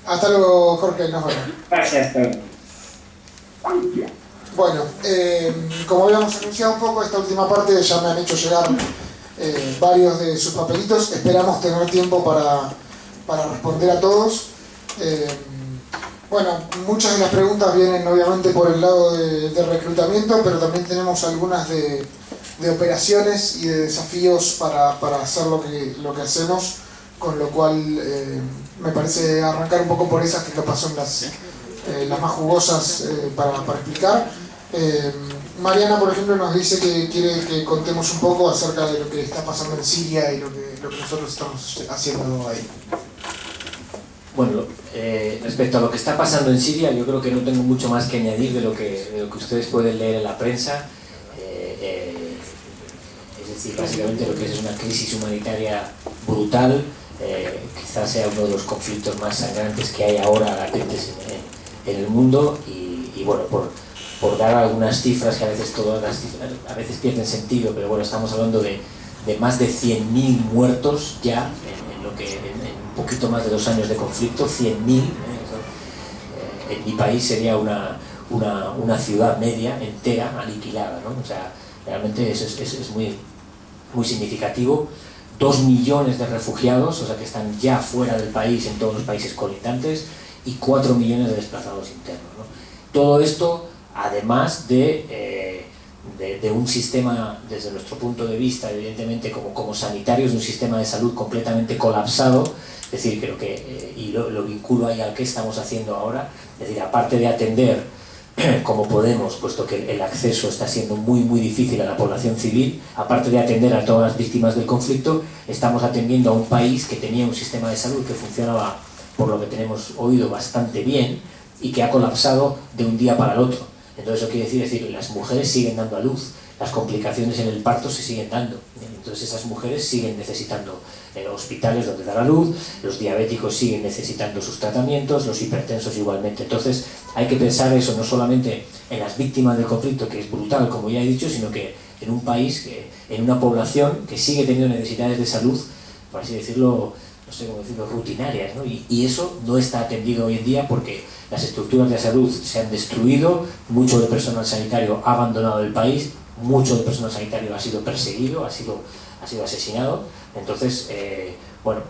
Hasta luego, Jorge, nos vemos. Gracias, Bueno, como habíamos anunciado un poco, esta última parte ya me han hecho llegar varios de sus papelitos. Esperamos tener tiempo para responder a todos. Bueno, muchas de las preguntas vienen obviamente por el lado de reclutamiento, pero también tenemos algunas de operaciones y de desafíos para hacer lo que hacemos, con lo cual me parece arrancar un poco por esas que capaz son las más jugosas para explicar. Mariana, por ejemplo, nos dice que quiere que contemos un poco acerca de lo que está pasando en Siria y lo que nosotros estamos haciendo ahí. Bueno, respecto a lo que está pasando en Siria, yo creo que no tengo mucho más que añadir de lo que ustedes pueden leer en la prensa. Es decir, básicamente lo que es una crisis humanitaria brutal. Quizás sea uno de los conflictos más sangrantes que hay ahora latentes en el mundo y bueno, por dar algunas cifras, que a veces todas las cifras a veces pierden sentido, pero bueno, estamos hablando de más de 100.000 muertos ya en un poquito más de 2 años de conflicto. 100.000, en mi país sería una ciudad media entera aniquilada, ¿no? O sea, realmente es muy significativo. 2 millones de refugiados, o sea que están ya fuera del país en todos los países colindantes, y 4 millones de desplazados internos, ¿no? Todo esto, además de un sistema, desde nuestro punto de vista, evidentemente como sanitarios, de un sistema de salud completamente colapsado. Es decir, creo que, y lo vinculo ahí al que estamos haciendo ahora, es decir, aparte de atender como podemos, puesto que el acceso está siendo muy muy difícil a la población civil, aparte de atender a todas las víctimas del conflicto, estamos atendiendo a un país que tenía un sistema de salud que funcionaba, por lo que tenemos oído, bastante bien, y que ha colapsado de un día para el otro. Entonces eso quiere decir que las mujeres siguen dando a luz, las complicaciones en el parto se siguen dando, entonces esas mujeres siguen necesitando hospitales donde dar a luz, los diabéticos siguen necesitando sus tratamientos, los hipertensos igualmente. Entonces hay que pensar eso no solamente en las víctimas del conflicto, que es brutal, como ya he dicho, sino que en un país, en una población que sigue teniendo necesidades de salud, por así decirlo, no sé cómo decirlo, rutinarias, ¿no? Y eso no está atendido hoy en día porque las estructuras de salud se han destruido, mucho del personal sanitario ha abandonado el país mucho del personal sanitario ha sido perseguido, ha sido asesinado. Entonces, bueno,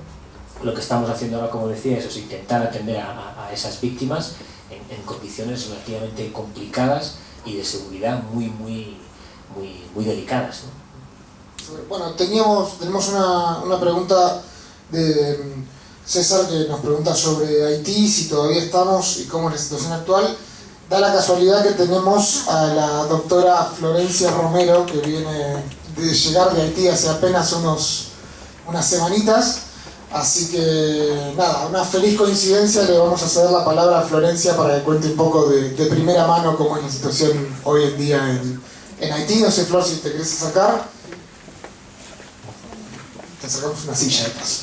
lo que estamos haciendo ahora, como decía, es intentar atender a esas víctimas en condiciones relativamente complicadas y de seguridad muy delicadas, ¿no? Bueno, tenemos una pregunta de César que nos pregunta sobre Haití, si todavía estamos y cómo es la situación actual. Da la casualidad que tenemos a la doctora Florencia Romero, que viene de llegar de Haití hace apenas unas semanitas. Así que nada, una feliz coincidencia, le vamos a ceder la palabra a Florencia para que cuente un poco de primera mano cómo es la situación hoy en día en Haití. No sé, Flor, si te querés acercar. Te acercamos una silla de paso.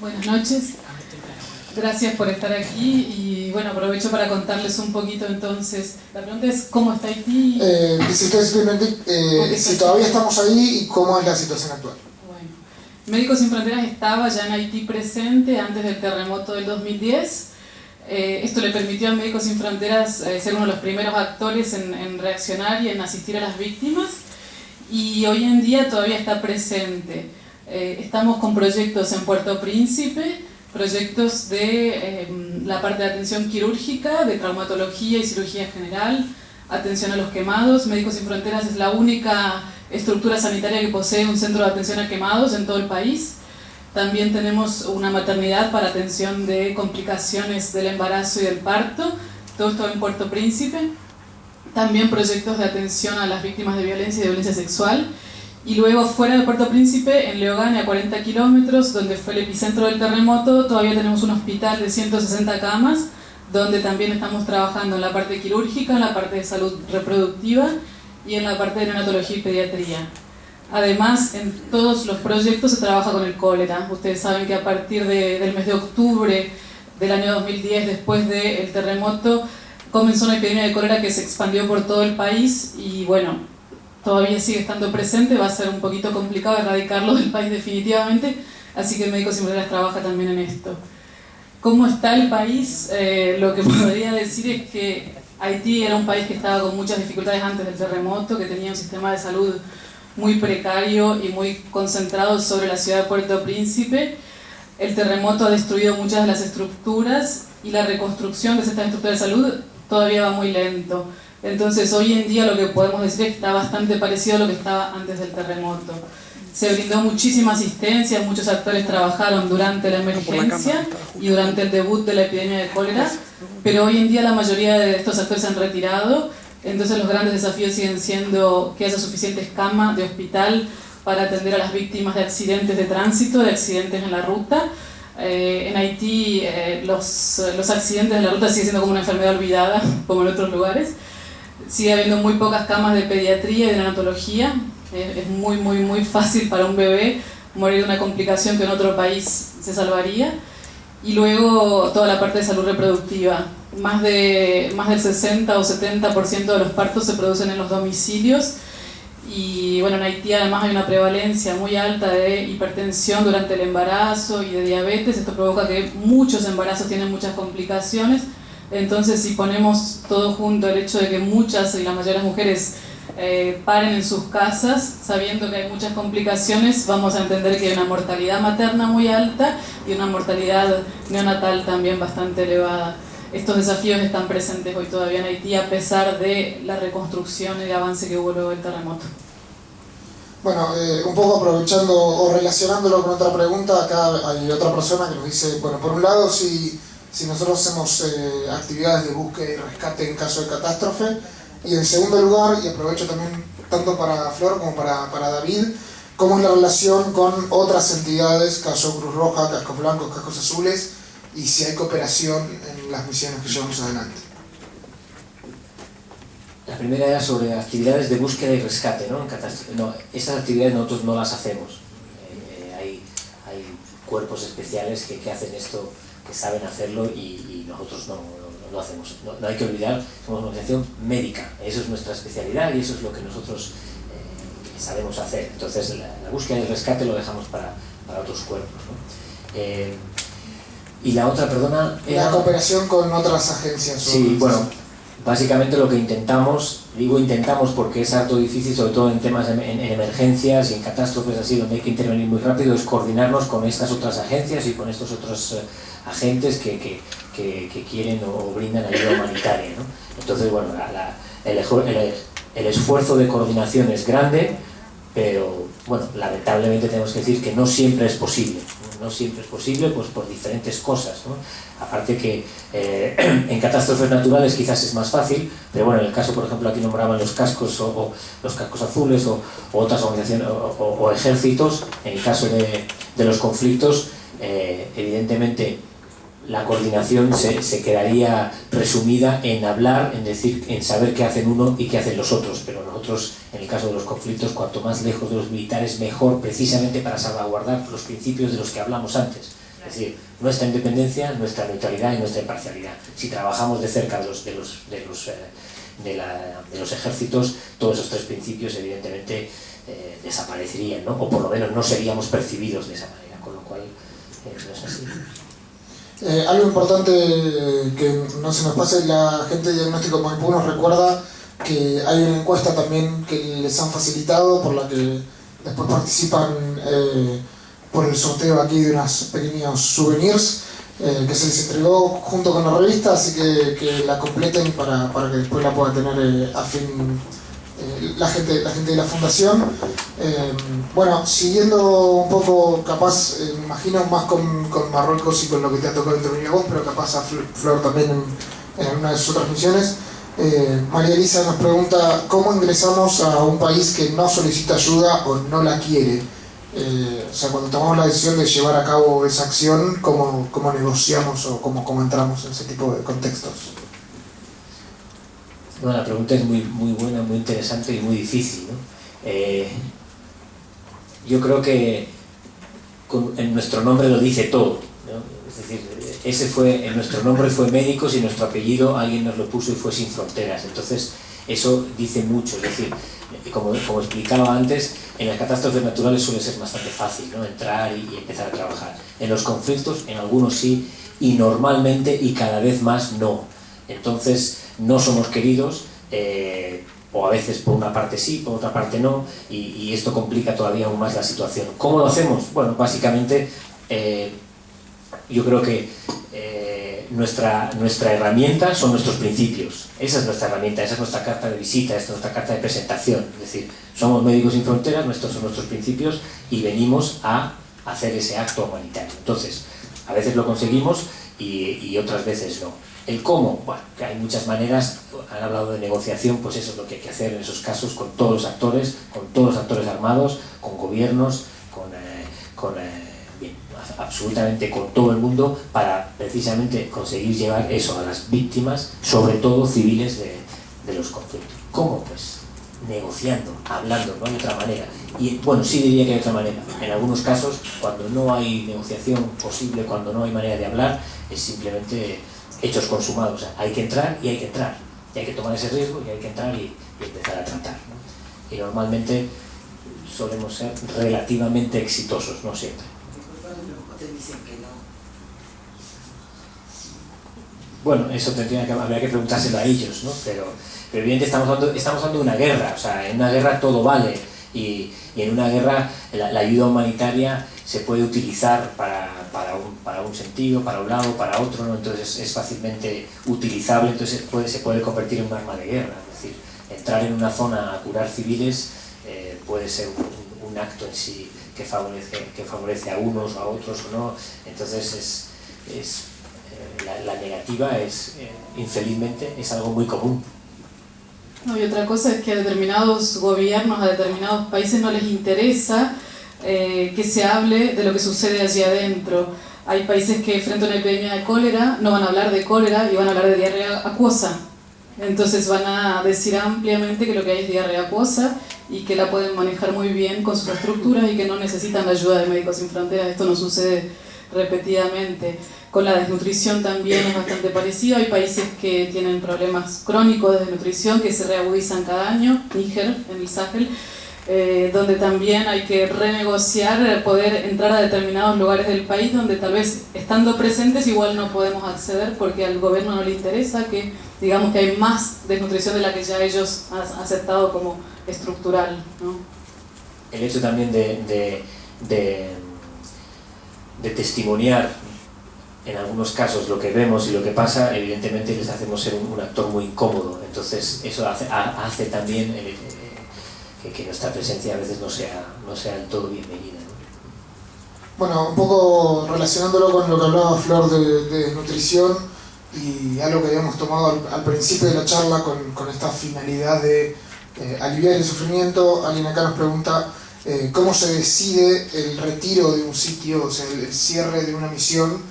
Buenas noches, gracias por estar aquí y bueno, aprovecho para contarles un poquito entonces. La pregunta es ¿cómo está Haití? Si todavía estamos ahí y cómo es la situación actual. Bueno, Médicos Sin Fronteras estaba ya en Haití presente antes del terremoto del 2010. Esto le permitió a Médicos Sin Fronteras ser uno de los primeros actores en reaccionar y en asistir a las víctimas, y hoy en día todavía está presente. Estamos con proyectos en Puerto Príncipe, proyectos de la parte de atención quirúrgica, de traumatología y cirugía general, atención a los quemados. Médicos Sin Fronteras es la única estructura sanitaria que posee un centro de atención a quemados en todo el país. También tenemos una maternidad para atención de complicaciones del embarazo y del parto, todo esto en Puerto Príncipe. También proyectos de atención a las víctimas de violencia sexual. Y luego fuera de Puerto Príncipe, en Leogane, a 40 kilómetros, donde fue el epicentro del terremoto, todavía tenemos un hospital de 160 camas, donde también estamos trabajando en la parte quirúrgica, en la parte de salud reproductiva y en la parte de neonatología y pediatría. Además, en todos los proyectos se trabaja con el cólera. Ustedes saben que a partir del mes de octubre del año 2010, después del terremoto, comenzó una epidemia de cólera que se expandió por todo el país y bueno, todavía sigue estando presente. Va a ser un poquito complicado erradicarlo del país definitivamente, así que Médicos Sin Fronteras trabaja también en esto. ¿Cómo está el país? Lo que podría decir es que Haití era un país que estaba con muchas dificultades antes del terremoto, que tenía un sistema de salud muy precario y muy concentrado sobre la ciudad de Puerto Príncipe. El terremoto ha destruido muchas de las estructuras y la reconstrucción de estas estructuras de salud todavía va muy lento. Entonces hoy en día lo que podemos decir es que está bastante parecido a lo que estaba antes del terremoto. Se brindó muchísima asistencia, muchos actores trabajaron durante la emergencia y durante el debut de la epidemia de cólera, pero hoy en día la mayoría de estos actores se han retirado. Entonces los grandes desafíos siguen siendo que haya suficientes camas de hospital para atender a las víctimas de accidentes de tránsito, de accidentes en la ruta. En Haití los accidentes de la ruta siguen siendo como una enfermedad olvidada, como en otros lugares. Sigue habiendo muy pocas camas de pediatría y de neonatología. Es muy fácil para un bebé morir de una complicación que en otro país se salvaría. Y luego toda la parte de salud reproductiva. Más del 60 o 70% de los partos se producen en los domicilios. Y bueno, en Haití además hay una prevalencia muy alta de hipertensión durante el embarazo y de diabetes. Esto provoca que muchos embarazos tienen muchas complicaciones. Entonces, si ponemos todo junto, el hecho de que muchas y la mayoría de las mujeres paren en sus casas, sabiendo que hay muchas complicaciones, vamos a entender que hay una mortalidad materna muy alta y una mortalidad neonatal también bastante elevada. Estos desafíos están presentes hoy todavía en Haití, a pesar de la reconstrucción y el avance que hubo luego del terremoto. Bueno, un poco aprovechando o relacionándolo con otra pregunta, acá hay otra persona que nos dice, bueno, por un lado, si nosotros hacemos actividades de búsqueda y rescate en caso de catástrofe, y en segundo lugar, y aprovecho también tanto para Flor como para David, cómo es la relación con otras entidades, caso Cruz Roja, Cascos Blancos, Cascos Azules, y si hay cooperación en las misiones que llevamos adelante. La primera era sobre actividades de búsqueda y rescate, ¿no? No, estas actividades nosotros no las hacemos. Hay cuerpos especiales que hacen esto, que saben hacerlo, y nosotros no hacemos. No hay que olvidar, somos una organización médica, eso es nuestra especialidad y eso es lo que nosotros sabemos hacer. Entonces la búsqueda y el rescate lo dejamos para otros cuerpos, ¿no? Y la otra, perdona, era... La cooperación con otras agencias. Sí, bueno, básicamente lo que intentamos, digo intentamos porque es harto difícil, sobre todo en temas en emergencias y en catástrofes así, donde hay que intervenir muy rápido, es coordinarnos con estas otras agencias y con estos otros agentes que quieren o brindan ayuda humanitaria, ¿no? Entonces, bueno, el esfuerzo de coordinación es grande, pero bueno, lamentablemente tenemos que decir que no siempre es posible. No siempre es posible, pues por diferentes cosas, ¿no? Aparte que en catástrofes naturales quizás es más fácil, pero bueno, en el caso, por ejemplo, aquí nombraban los cascos o los cascos azules o otras organizaciones o ejércitos. En el caso de los conflictos, evidentemente la coordinación se quedaría resumida en hablar, en decir, en saber qué hacen uno y qué hacen los otros, pero nosotros, en el caso de los conflictos, cuanto más lejos de los militares, mejor, precisamente para salvaguardar los principios de los que hablamos antes, es decir, nuestra independencia, nuestra neutralidad y nuestra imparcialidad. Si trabajamos de cerca de los ejércitos, todos esos tres principios evidentemente desaparecerían, ¿no? O por lo menos no seríamos percibidos de esa manera, con lo cual no es así. Algo importante que no se nos pase, la gente de Diagnóstico Maipú nos recuerda que hay una encuesta también que les han facilitado, por la que después participan por el sorteo aquí de unos pequeños souvenirs que se les entregó junto con la revista, así que la completen para que después la pueda tener a fin la gente de la fundación. Bueno, siguiendo un poco, capaz, me imagino más con Marruecos y con lo que te ha tocado intervenir a vos, pero capaz a Flor también en una de sus otras misiones. María Elisa nos pregunta, ¿cómo ingresamos a un país que no solicita ayuda o no la quiere? O sea, cuando tomamos la decisión de llevar a cabo esa acción, ¿cómo negociamos o cómo entramos en ese tipo de contextos? Bueno, la pregunta es muy buena, muy interesante y muy difícil, ¿no? Yo creo que en nuestro nombre lo dice todo, ¿no? Es decir, en nuestro nombre fue Médicos y nuestro apellido alguien nos lo puso y fue Sin Fronteras. Entonces, eso dice mucho. Es decir, como explicaba antes, en las catástrofes naturales suele ser bastante fácil, ¿no? Entrar y empezar a trabajar. En los conflictos, en algunos sí, y normalmente y cada vez más no. Entonces, no somos queridos, o a veces por una parte sí, por otra parte no, y esto complica todavía aún más la situación. ¿Cómo lo hacemos? Bueno, básicamente yo creo que nuestra herramienta son nuestros principios. Esa es nuestra herramienta, esa es nuestra carta de visita, esa es nuestra carta de presentación. Es decir, somos Médicos Sin Fronteras, nuestros son nuestros principios y venimos a hacer ese acto humanitario. Entonces, a veces lo conseguimos y otras veces no. El cómo, bueno, que hay muchas maneras, han hablado de negociación, pues eso es lo que hay que hacer en esos casos con todos los actores armados, con gobiernos, bien, absolutamente con todo el mundo, para precisamente conseguir llevar eso a las víctimas, sobre todo civiles de los conflictos. ¿Cómo? Pues negociando, hablando, no hay otra manera. Y bueno, sí diría que hay otra manera. En algunos casos, cuando no hay negociación posible, cuando no hay manera de hablar, es simplemente hechos consumados. O sea, hay que entrar y hay que entrar. Y hay que tomar ese riesgo y hay que entrar y empezar a tratar, ¿no? Y normalmente solemos ser relativamente exitosos, no siempre. Bueno, eso habría que preguntárselo a ellos, ¿no? Pero evidentemente estamos hablando de una guerra. O sea, en una guerra todo vale. Y en una guerra la ayuda humanitaria se puede utilizar para un sentido, para un lado, para otro, ¿no? Entonces es fácilmente utilizable, entonces se puede convertir en un arma de guerra. Es decir, entrar en una zona a curar civiles puede ser un acto en sí que favorece a unos o a otros o no. Entonces la negativa infelizmente es algo muy común. No, y otra cosa es que a determinados gobiernos, a determinados países no les interesa que se hable de lo que sucede allí adentro. Hay países que frente a una epidemia de cólera no van a hablar de cólera y van a hablar de diarrea acuosa. Entonces van a decir ampliamente que lo que hay es diarrea acuosa y que la pueden manejar muy bien con sus estructuras y que no necesitan la ayuda de Médicos Sin Fronteras. Esto no sucede repetidamente. Con la desnutrición también es bastante parecido. Hay países que tienen problemas crónicos de desnutrición que se reagudizan cada año. Níger, en el Sahel, donde también hay que renegociar, poder entrar a determinados lugares del país donde tal vez estando presentes igual no podemos acceder porque al gobierno no le interesa, que digamos que hay más desnutrición de la que ya ellos han aceptado como estructural, ¿no? El hecho también de testimoniar en algunos casos lo que vemos y lo que pasa, evidentemente les hacemos ser un actor muy incómodo, entonces eso hace también que nuestra presencia a veces no sea del todo bienvenida, ¿no? Bueno, un poco relacionándolo con lo que hablaba Flor de nutrición y algo que habíamos tomado al principio de la charla con esta finalidad de aliviar el sufrimiento, alguien acá nos pregunta cómo se decide el retiro de un sitio, o sea, el cierre de una misión,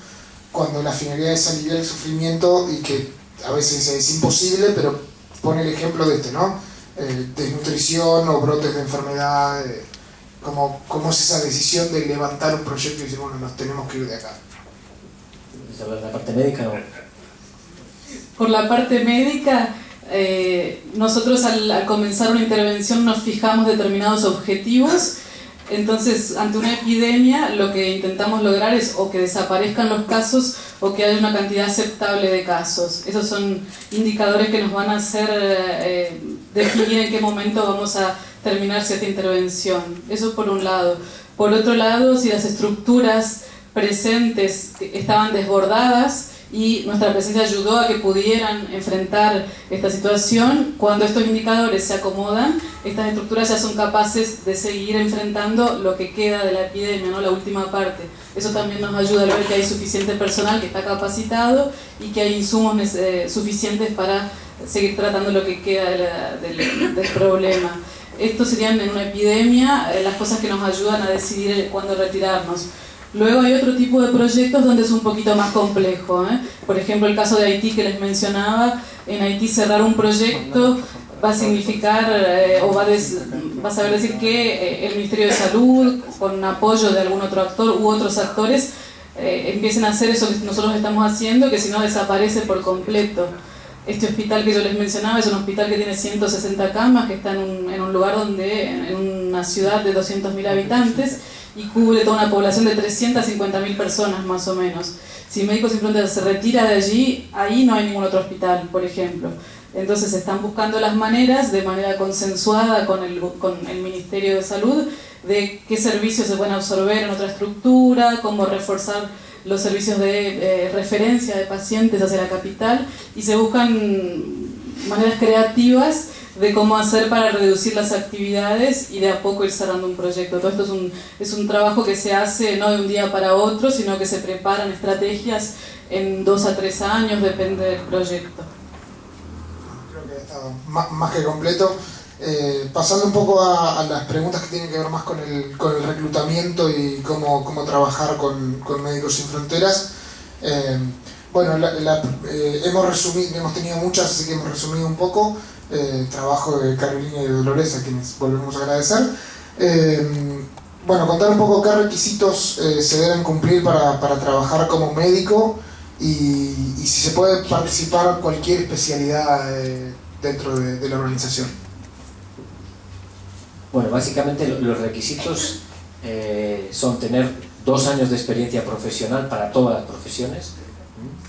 cuando la finalidad es aliviar el sufrimiento y que a veces es imposible, pero pone el ejemplo de ¿no? Desnutrición o brotes de enfermedad, ¿cómo es esa decisión de levantar un proyecto y decir, bueno, nos tenemos que ir de acá? ¿Hablas de la parte médica? No. Por la parte médica, nosotros al comenzar una intervención nos fijamos determinados objetivos. Entonces, ante una epidemia, lo que intentamos lograr es o que desaparezcan los casos o que haya una cantidad aceptable de casos. Esos son indicadores que nos van a hacer definir en qué momento vamos a terminar cierta intervención. Eso por un lado. Por otro lado, si las estructuras presentes estaban desbordadas y nuestra presencia ayudó a que pudieran enfrentar esta situación, cuando estos indicadores se acomodan, estas estructuras ya son capaces de seguir enfrentando lo que queda de la epidemia, ¿no? La última parte. Eso también nos ayuda a ver que hay suficiente personal que está capacitado y que hay insumos suficientes para seguir tratando lo que queda del problema. Estos serían en una epidemia las cosas que nos ayudan a decidir cuándo retirarnos. Luego hay otro tipo de proyectos donde es un poquito más complejo, ¿eh? Por ejemplo, el caso de Haití que les mencionaba. En Haití cerrar un proyecto va a significar o va a saber decir que el Ministerio de Salud, con apoyo de algún otro actor u otros actores, empiecen a hacer eso que nosotros estamos haciendo, que si no desaparece por completo. Este hospital que yo les mencionaba es un hospital que tiene 160 camas, que está en un lugar en una ciudad de 200.000 habitantes, y cubre toda una población de 350.000 personas más o menos. Si Médicos Sin Fronteras se retira de allí, ahí no hay ningún otro hospital, por ejemplo. Entonces están buscando las maneras, de manera consensuada con el Ministerio de Salud, de qué servicios se pueden absorber en otra estructura, cómo reforzar los servicios de referencia de pacientes hacia la capital, y se buscan maneras creativas de cómo hacer para reducir las actividades y de a poco ir cerrando un proyecto. Todo esto es un trabajo que se hace no de un día para otro, sino que se preparan estrategias en 2 a 3 años, depende del proyecto. Creo que ha estado más que completo. Pasando un poco a las preguntas que tienen que ver más con el reclutamiento y cómo trabajar con Médicos Sin Fronteras. Bueno, hemos tenido muchas, así que hemos resumido un poco. Trabajo de Carolina y de Dolores, a quienes volvemos a agradecer. Bueno, contar un poco qué requisitos se deben cumplir para trabajar como médico y si se puede participar cualquier especialidad dentro de la organización. Bueno, básicamente los requisitos son tener 2 años de experiencia profesional para todas las profesiones,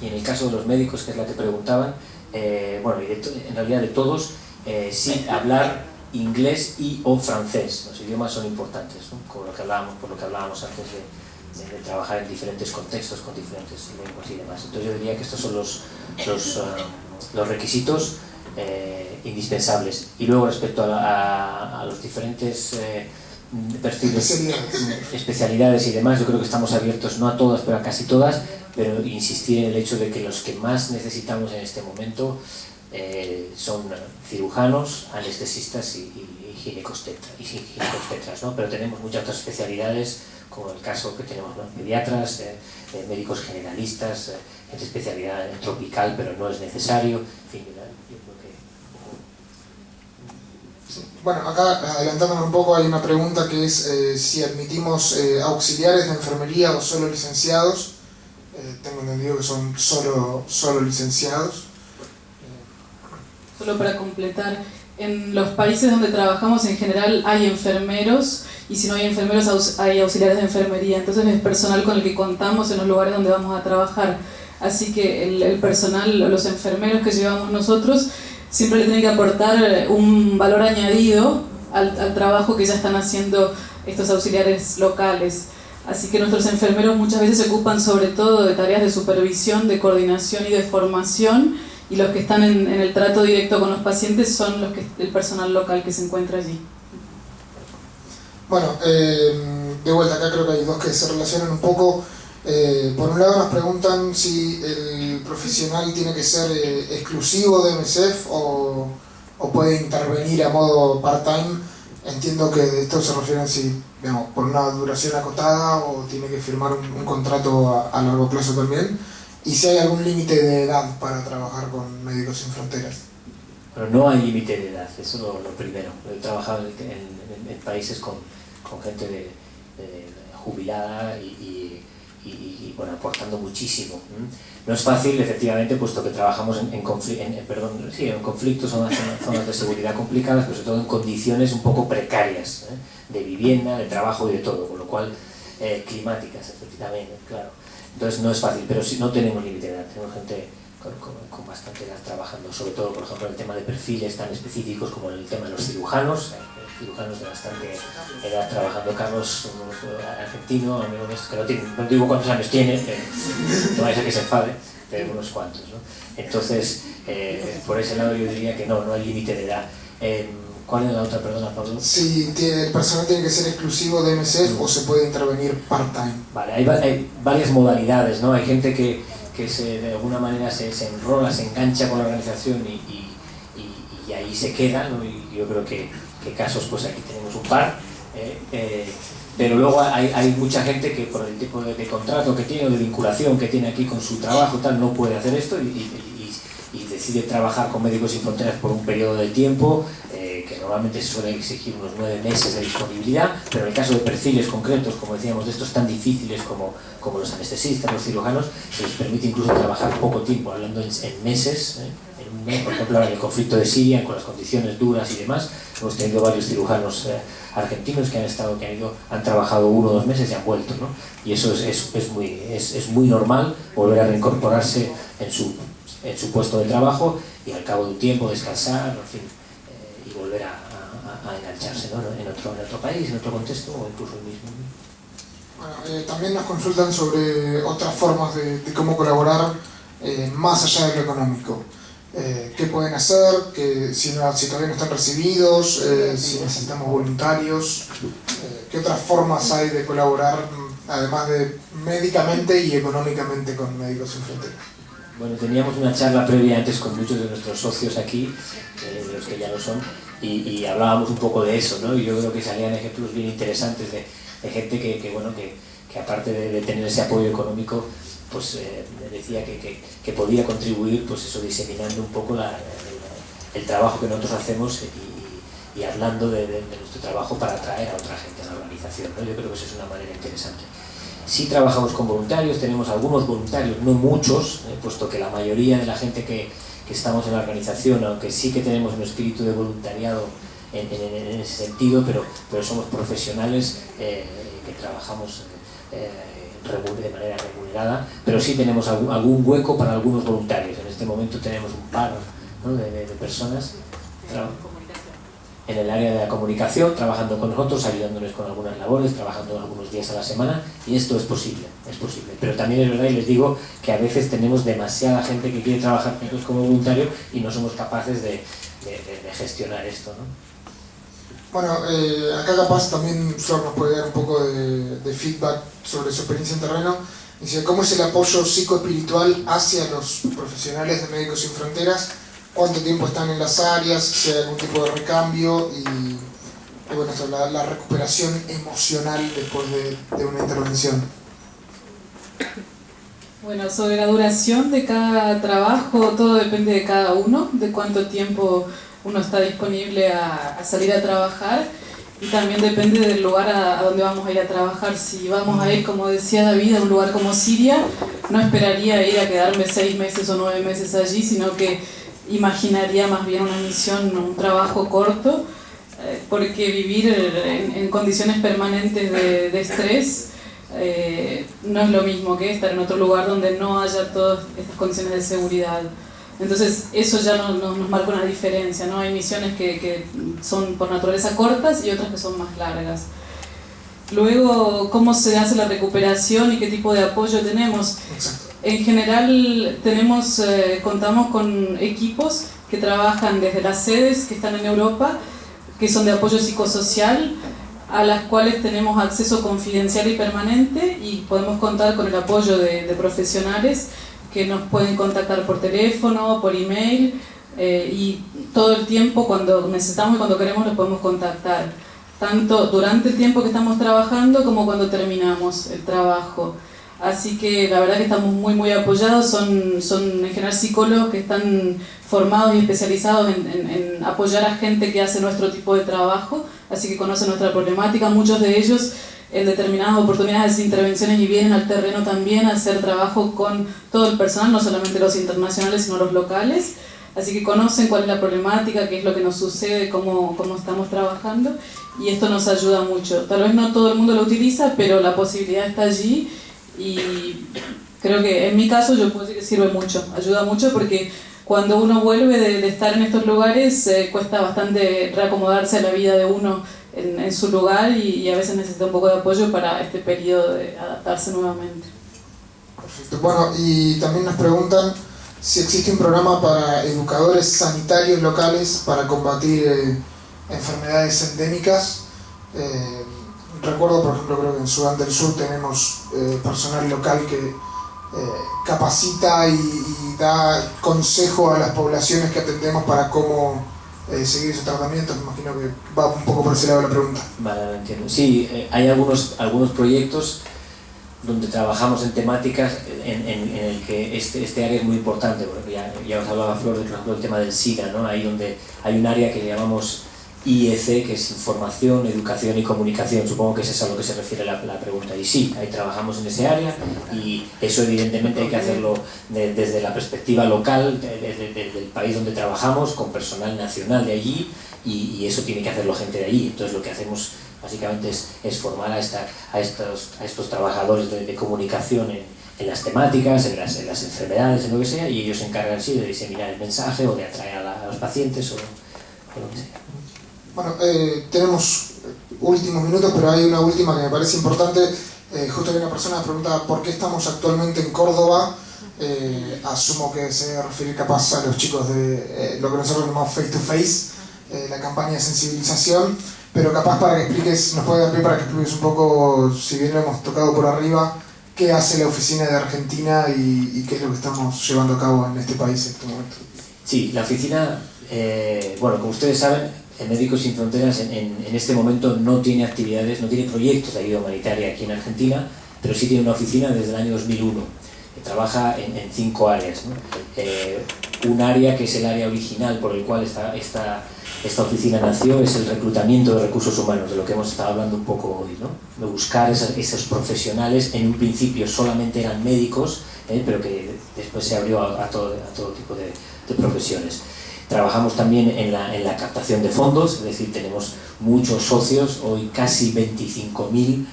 y en el caso de los médicos, que es la que preguntaban, bueno, en realidad de todos, sí hablar inglés y o francés. Los idiomas son importantes, ¿no? Por lo que hablábamos antes de trabajar en diferentes contextos con diferentes lenguas y demás. Entonces yo diría que estos son los requisitos indispensables. Y luego respecto a los diferentes perfiles, especialidades y demás, yo creo que estamos abiertos, no a todas, pero a casi todas, pero insistir en el hecho de que los que más necesitamos en este momento son cirujanos, anestesistas y ginecobstetras, ¿no? Pero tenemos muchas otras especialidades, como el caso que tenemos, ¿no? Pediatras, médicos generalistas, gente especialidad tropical, pero no es necesario, en fin, yo creo que... Bueno, acá adelantándonos un poco hay una pregunta que es si admitimos auxiliares de enfermería o solo licenciados. Tengo entendido que son solo licenciados. Solo para completar, En los países donde trabajamos en general hay enfermeros, y si no hay enfermeros hay auxiliares de enfermería, entonces es personal con el que contamos en los lugares donde vamos a trabajar. Así que el personal, los enfermeros que llevamos nosotros, siempre le tienen que aportar un valor añadido al trabajo que ya están haciendo estos auxiliares locales. Así que nuestros enfermeros muchas veces se ocupan sobre todo de tareas de supervisión, de coordinación y de formación, y los que están en el trato directo con los pacientes son el personal local que se encuentra allí. Bueno, de vuelta acá creo que hay dos que se relacionan un poco. Por un lado nos preguntan si el profesional tiene que ser exclusivo de MSF o puede intervenir a modo part-time. Entiendo que de esto se refieren si, digamos, por una duración acotada o tiene que firmar un contrato a largo plazo también. Y si hay algún límite de edad para trabajar con Médicos Sin Fronteras. Pero no hay límite de edad, eso es lo primero. He trabajado en países con gente de jubilada y bueno, aportando muchísimo. No es fácil, efectivamente, puesto que trabajamos en conflictos, zonas de seguridad complicadas, pero sobre todo en condiciones un poco precarias, de vivienda, de trabajo y de todo, con lo cual climáticas, efectivamente, claro. Entonces no es fácil, pero sí, no tenemos límite de edad, tenemos gente con bastante edad trabajando, sobre todo, por ejemplo, en el tema de perfiles tan específicos como el tema de los cirujanos de bastante edad trabajando. Carlos, argentino, amigo nuestro, que no digo cuántos años tiene, no vaya a ser que se enfade, pero unos cuantos, ¿no? Entonces, por ese lado yo diría que no hay límite de edad. ¿Cuál es la otra, perdona, Pablo? Si el personal tiene que ser exclusivo de MSF o se puede intervenir part-time. Vale, hay varias modalidades, ¿no? Hay gente que de alguna manera se enrola, se engancha con la organización y ahí se queda, ¿no? Y yo creo que casos, pues aquí tenemos un par, pero luego hay mucha gente que por el tipo de contrato que tiene o de vinculación que tiene aquí con su trabajo tal, no puede hacer esto y decide trabajar con Médicos Sin Fronteras por un periodo de tiempo que normalmente se suele exigir unos 9 meses de disponibilidad, pero en el caso de perfiles concretos, como decíamos, de estos tan difíciles como los anestesistas, los cirujanos, se les permite incluso trabajar poco tiempo, hablando en meses, en un mes, por ejemplo, en el conflicto de Siria, con las condiciones duras y demás. Hemos tenido varios cirujanos argentinos que han trabajado 1 o 2 meses y han vuelto, ¿no? Y eso es muy normal, volver a reincorporarse en su puesto de trabajo y al cabo de un tiempo descansar, en fin, y volver a engancharse, ¿no? en otro país, en otro contexto o incluso el mismo. Bueno, también nos consultan sobre otras formas de cómo colaborar más allá de lo económico. ¿Qué pueden hacer? Si todavía no están recibidos, si necesitamos voluntarios. ¿Qué otras formas hay de colaborar, además de médicamente y económicamente, con Médicos Sin Fronteras? Bueno, teníamos una charla previa antes con muchos de nuestros socios aquí, de los que ya lo son, y hablábamos un poco de eso, ¿no? Y yo creo que salían ejemplos bien interesantes de gente que aparte de tener ese apoyo económico, pues decía que podía contribuir, pues eso, diseminando un poco el trabajo que nosotros hacemos y hablando de nuestro trabajo para atraer a otra gente a la organización, ¿no? Yo creo que eso es una manera interesante. Sí trabajamos con voluntarios, tenemos algunos voluntarios, no muchos, puesto que la mayoría de la gente que estamos en la organización, aunque sí que tenemos un espíritu de voluntariado en ese sentido, pero somos profesionales que trabajamos de manera remunerada, pero sí tenemos algún hueco para algunos voluntarios. En este momento tenemos un par, ¿no? de personas en el área de la comunicación, trabajando con nosotros, ayudándoles con algunas labores, trabajando algunos días a la semana, y esto es posible. Pero también es verdad, y les digo, que a veces tenemos demasiada gente que quiere trabajar con nosotros como voluntario y no somos capaces de gestionar esto, ¿no? Bueno, acá capaz también Flor nos puede dar un poco de feedback sobre su experiencia en terreno. Dice, ¿cómo es el apoyo psicoespiritual hacia los profesionales de Médicos Sin Fronteras? ¿Cuánto tiempo están en las áreas? Si hay algún tipo de recambio y bueno, esto, la recuperación emocional después de una intervención. Bueno, sobre la duración de cada trabajo, todo depende de cada uno, de cuánto tiempo uno está disponible a salir a trabajar, y también depende del lugar a donde vamos a ir a trabajar. Si vamos a ir, como decía David, a un lugar como Siria, no esperaría ir a quedarme 6 meses o 9 meses allí, sino que imaginaría más bien una misión, un trabajo corto, porque vivir en condiciones permanentes de estrés no es lo mismo que estar en otro lugar donde no haya todas estas condiciones de seguridad. Entonces eso ya nos marca una diferencia, ¿no? Hay misiones que son por naturaleza cortas y otras que son más largas. Luego, ¿cómo se hace la recuperación y qué tipo de apoyo tenemos? En general contamos con equipos que trabajan desde las sedes que están en Europa, que son de apoyo psicosocial, a las cuales tenemos acceso confidencial y permanente, y podemos contar con el apoyo de profesionales que nos pueden contactar por teléfono, por email, y todo el tiempo cuando necesitamos y cuando queremos los podemos contactar, tanto durante el tiempo que estamos trabajando como cuando terminamos el trabajo. Así que la verdad que estamos muy apoyados, son en general psicólogos que están formados y especializados en apoyar a gente que hace nuestro tipo de trabajo, así que conocen nuestra problemática. Muchos de ellos en determinadas oportunidades de intervenciones y vienen al terreno también a hacer trabajo con todo el personal, no solamente los internacionales sino los locales, así que conocen cuál es la problemática, qué es lo que nos sucede, cómo estamos trabajando, y esto nos ayuda mucho. Tal vez no todo el mundo lo utiliza, pero la posibilidad está allí. Y creo que en mi caso yo puedo decir que sirve mucho, ayuda mucho, porque cuando uno vuelve de estar en estos lugares cuesta bastante reacomodarse a la vida de uno en su lugar, y a veces necesita un poco de apoyo para este periodo de adaptarse nuevamente. Perfecto. Bueno, y también nos preguntan si existe un programa para educadores sanitarios locales para combatir enfermedades endémicas. Recuerdo, por ejemplo, creo que en Sudán del Sur tenemos personal local que capacita y da consejo a las poblaciones que atendemos para cómo seguir esos tratamientos. Me imagino que va un poco por ese lado la pregunta. Vale, lo entiendo. Sí, hay algunos proyectos donde trabajamos en temáticas en el que este área es muy importante. Porque ya os hablaba Flor, por ejemplo, el tema del SIDA, ¿no? Ahí donde hay un área que llamamos IEC, que es Información, Educación y Comunicación. Supongo que es eso a lo que se refiere la pregunta. Y sí, ahí trabajamos en ese área, y eso evidentemente hay que hacerlo desde la perspectiva local, del país donde trabajamos, con personal nacional de allí, y eso tiene que hacerlo gente de allí. Entonces lo que hacemos básicamente es formar a estos trabajadores de comunicación en las temáticas, en las enfermedades, en lo que sea, y ellos se encargan sí de diseminar el mensaje o de atraer a los pacientes o lo que sea. Bueno, tenemos últimos minutos, pero hay una última que me parece importante. Justo hay una persona que pregunta por qué estamos actualmente en Córdoba. Asumo que se debe referir capaz a los chicos de lo que nosotros llamamos Face to Face, la campaña de sensibilización, pero capaz para que expliques, nos puede dar pie para que expliques un poco, si bien lo hemos tocado por arriba, qué hace la oficina de Argentina y qué es lo que estamos llevando a cabo en este país en este momento. Sí, la oficina, bueno, como ustedes saben, Médicos Sin Fronteras en este momento no tiene actividades, no tiene proyectos de ayuda humanitaria aquí en Argentina, pero sí tiene una oficina desde el año 2001, que trabaja en 5 áreas, ¿no? Un área que es el área original por el cual esta oficina nació es el reclutamiento de recursos humanos, de lo que hemos estado hablando un poco hoy, ¿no? De buscar esos profesionales. En un principio solamente eran médicos, pero que después se abrió a todo tipo de profesiones. Trabajamos también en la captación de fondos, es decir, tenemos muchos socios, hoy casi 25.000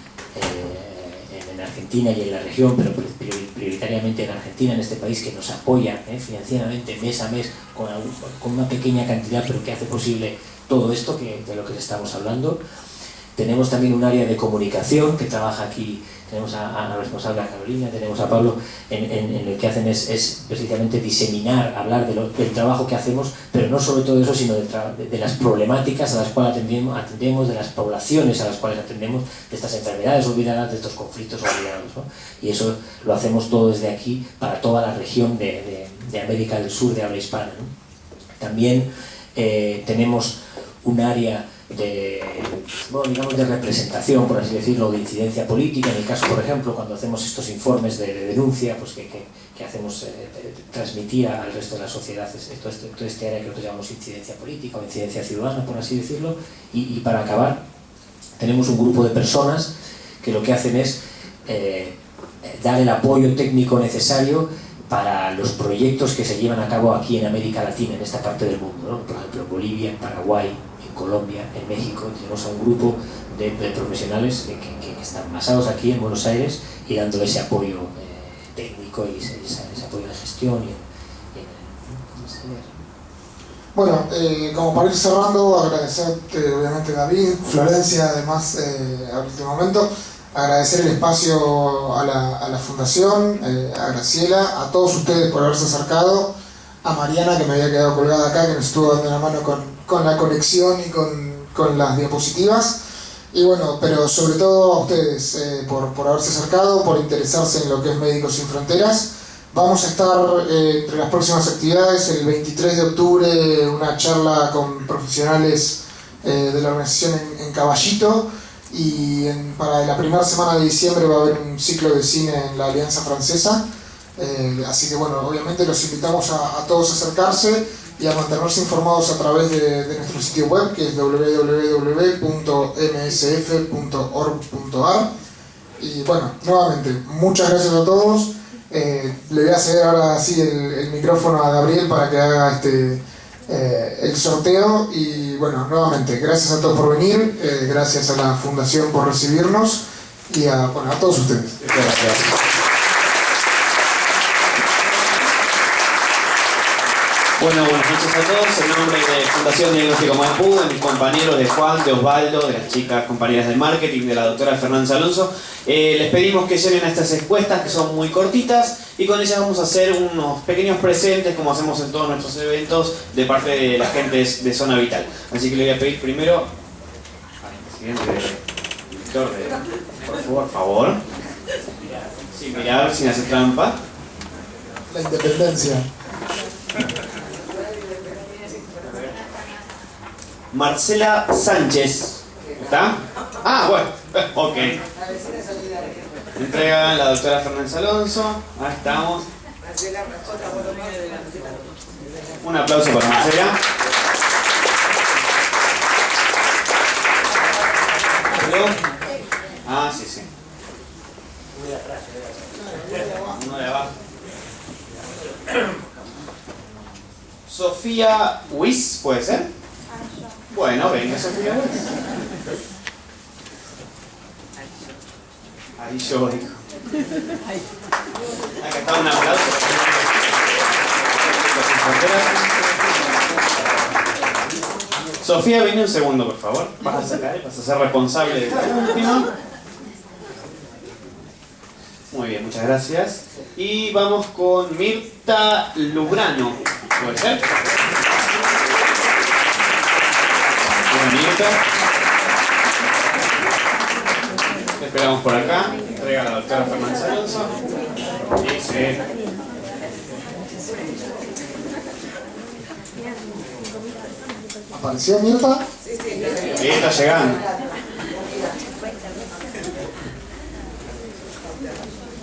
en Argentina y en la región, pero prioritariamente en Argentina, en este país, que nos apoya financieramente mes a mes con una pequeña cantidad, pero que hace posible todo esto de lo que estamos hablando. Tenemos también un área de comunicación que trabaja aquí. Tenemos a la responsable, a Carolina, tenemos a Pablo, en el que hacen es precisamente diseminar, hablar del trabajo que hacemos, pero no sobre todo eso, sino de las problemáticas a las cuales atendemos, de las poblaciones a las cuales atendemos, de estas enfermedades olvidadas, de estos conflictos olvidados, ¿no? Y eso lo hacemos todo desde aquí para toda la región de América del Sur, de habla hispana, ¿no? También tenemos un área digamos de representación, por así decirlo, de incidencia política. En el caso, por ejemplo, cuando hacemos estos informes de denuncia, pues que hacemos transmitir al resto de la sociedad todo este área que nosotros llamamos incidencia política o incidencia ciudadana, por así decirlo. Y para acabar, tenemos un grupo de personas que lo que hacen es dar el apoyo técnico necesario para los proyectos que se llevan a cabo aquí en América Latina, en esta parte del mundo, ¿no? Por ejemplo, en Bolivia, en Paraguay, en Colombia, en México. Tenemos a un grupo de profesionales que están basados aquí en Buenos Aires y dando ese apoyo técnico y ese apoyo de gestión. Bueno, como para ir cerrando, agradecerte obviamente David, Florencia, además al último momento, agradecer el espacio a la Fundación, a Graciela, a todos ustedes por haberse acercado, a Mariana que me había quedado colgada acá, que nos estuvo dando la mano con la conexión y con las diapositivas, y bueno, pero sobre todo a ustedes por haberse acercado, por interesarse en lo que es Médicos Sin Fronteras. Vamos a estar entre las próximas actividades, el 23 de octubre, una charla con profesionales de la organización en Caballito, y para la primera semana de diciembre va a haber un ciclo de cine en la Alianza Francesa, así que bueno, obviamente los invitamos a todos a acercarse y a mantenerse informados a través de nuestro sitio web, que es www.msf.org.ar. Y bueno, nuevamente, muchas gracias a todos. Le voy a ceder ahora sí el micrófono a Gabriel para que haga el sorteo. Y bueno, nuevamente, gracias a todos por venir, gracias a la Fundación por recibirnos y a todos ustedes. Gracias. Bueno, buenas noches a todos. En nombre de Fundación Diagnóstico Maipú, de mis compañeros de Juan, de Osvaldo, de las chicas compañeras del marketing, de la doctora Fernanda Alonso, les pedimos que llenen estas encuestas que son muy cortitas y con ellas vamos a hacer unos pequeños presentes como hacemos en todos nuestros eventos de parte de la gente de Zona Vital. Así que le voy a pedir primero al presidente Víctor, por favor, sin mirar, sin hacer trampa. La independencia. Marcela Sánchez. ¿Está? Ah, bueno, ok. Entrega la doctora Fernanda Alonso. Ahí estamos. Un aplauso para Marcela. Ah, sí, sí. Uno de abajo. Sofía Wiss, ¿puede ser? Bueno, venga, Sofía Wiss. Ahí yo, hijo. Acá está un aplauso. Sofía, vení un segundo, por favor. Vas a sacar, vas a ser responsable de la última. Muy bien, muchas gracias. Y vamos con Mirta Lubrano. ¿Puede ser? Bueno, Mirta. Te esperamos por acá. Entrega a la doctora Fernanda Alonso. Sí. ¿Apareció Mirta? Sí, está llegando.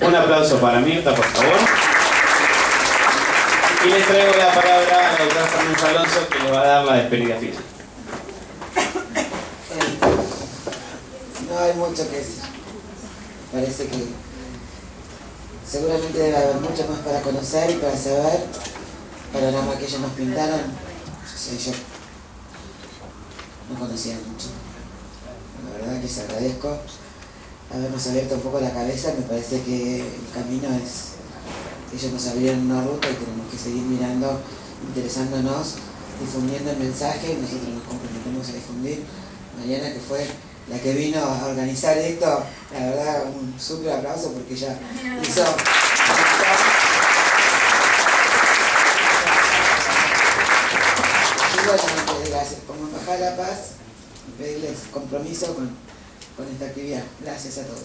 Un aplauso para Mirta, por favor. Y le traigo la palabra a la doctora Fernanda Alonso, que le va a dar la despedida final. No hay mucho que decir. Parece que seguramente debe haber mucho más para conocer y para saber. El panorama que ellos nos pintaron, yo no conocía mucho. La verdad que les agradezco habernos abierto un poco la cabeza. Me parece que el camino es... Ellos nos abrieron una ruta y tenemos que seguir mirando, interesándonos, difundiendo el mensaje. Nosotros nos comprometemos a difundir. Mariana, que fue la que vino a organizar esto, la verdad, un súper aplauso porque ella hizo... Y bueno, gracias. Como Embajada de la Paz, pedirles compromiso con esta actividad. Gracias a todos.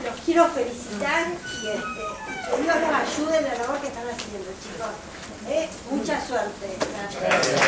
Los quiero felicitar y que Dios los ayude en la labor que están haciendo, chicos. Mucha suerte. Gracias.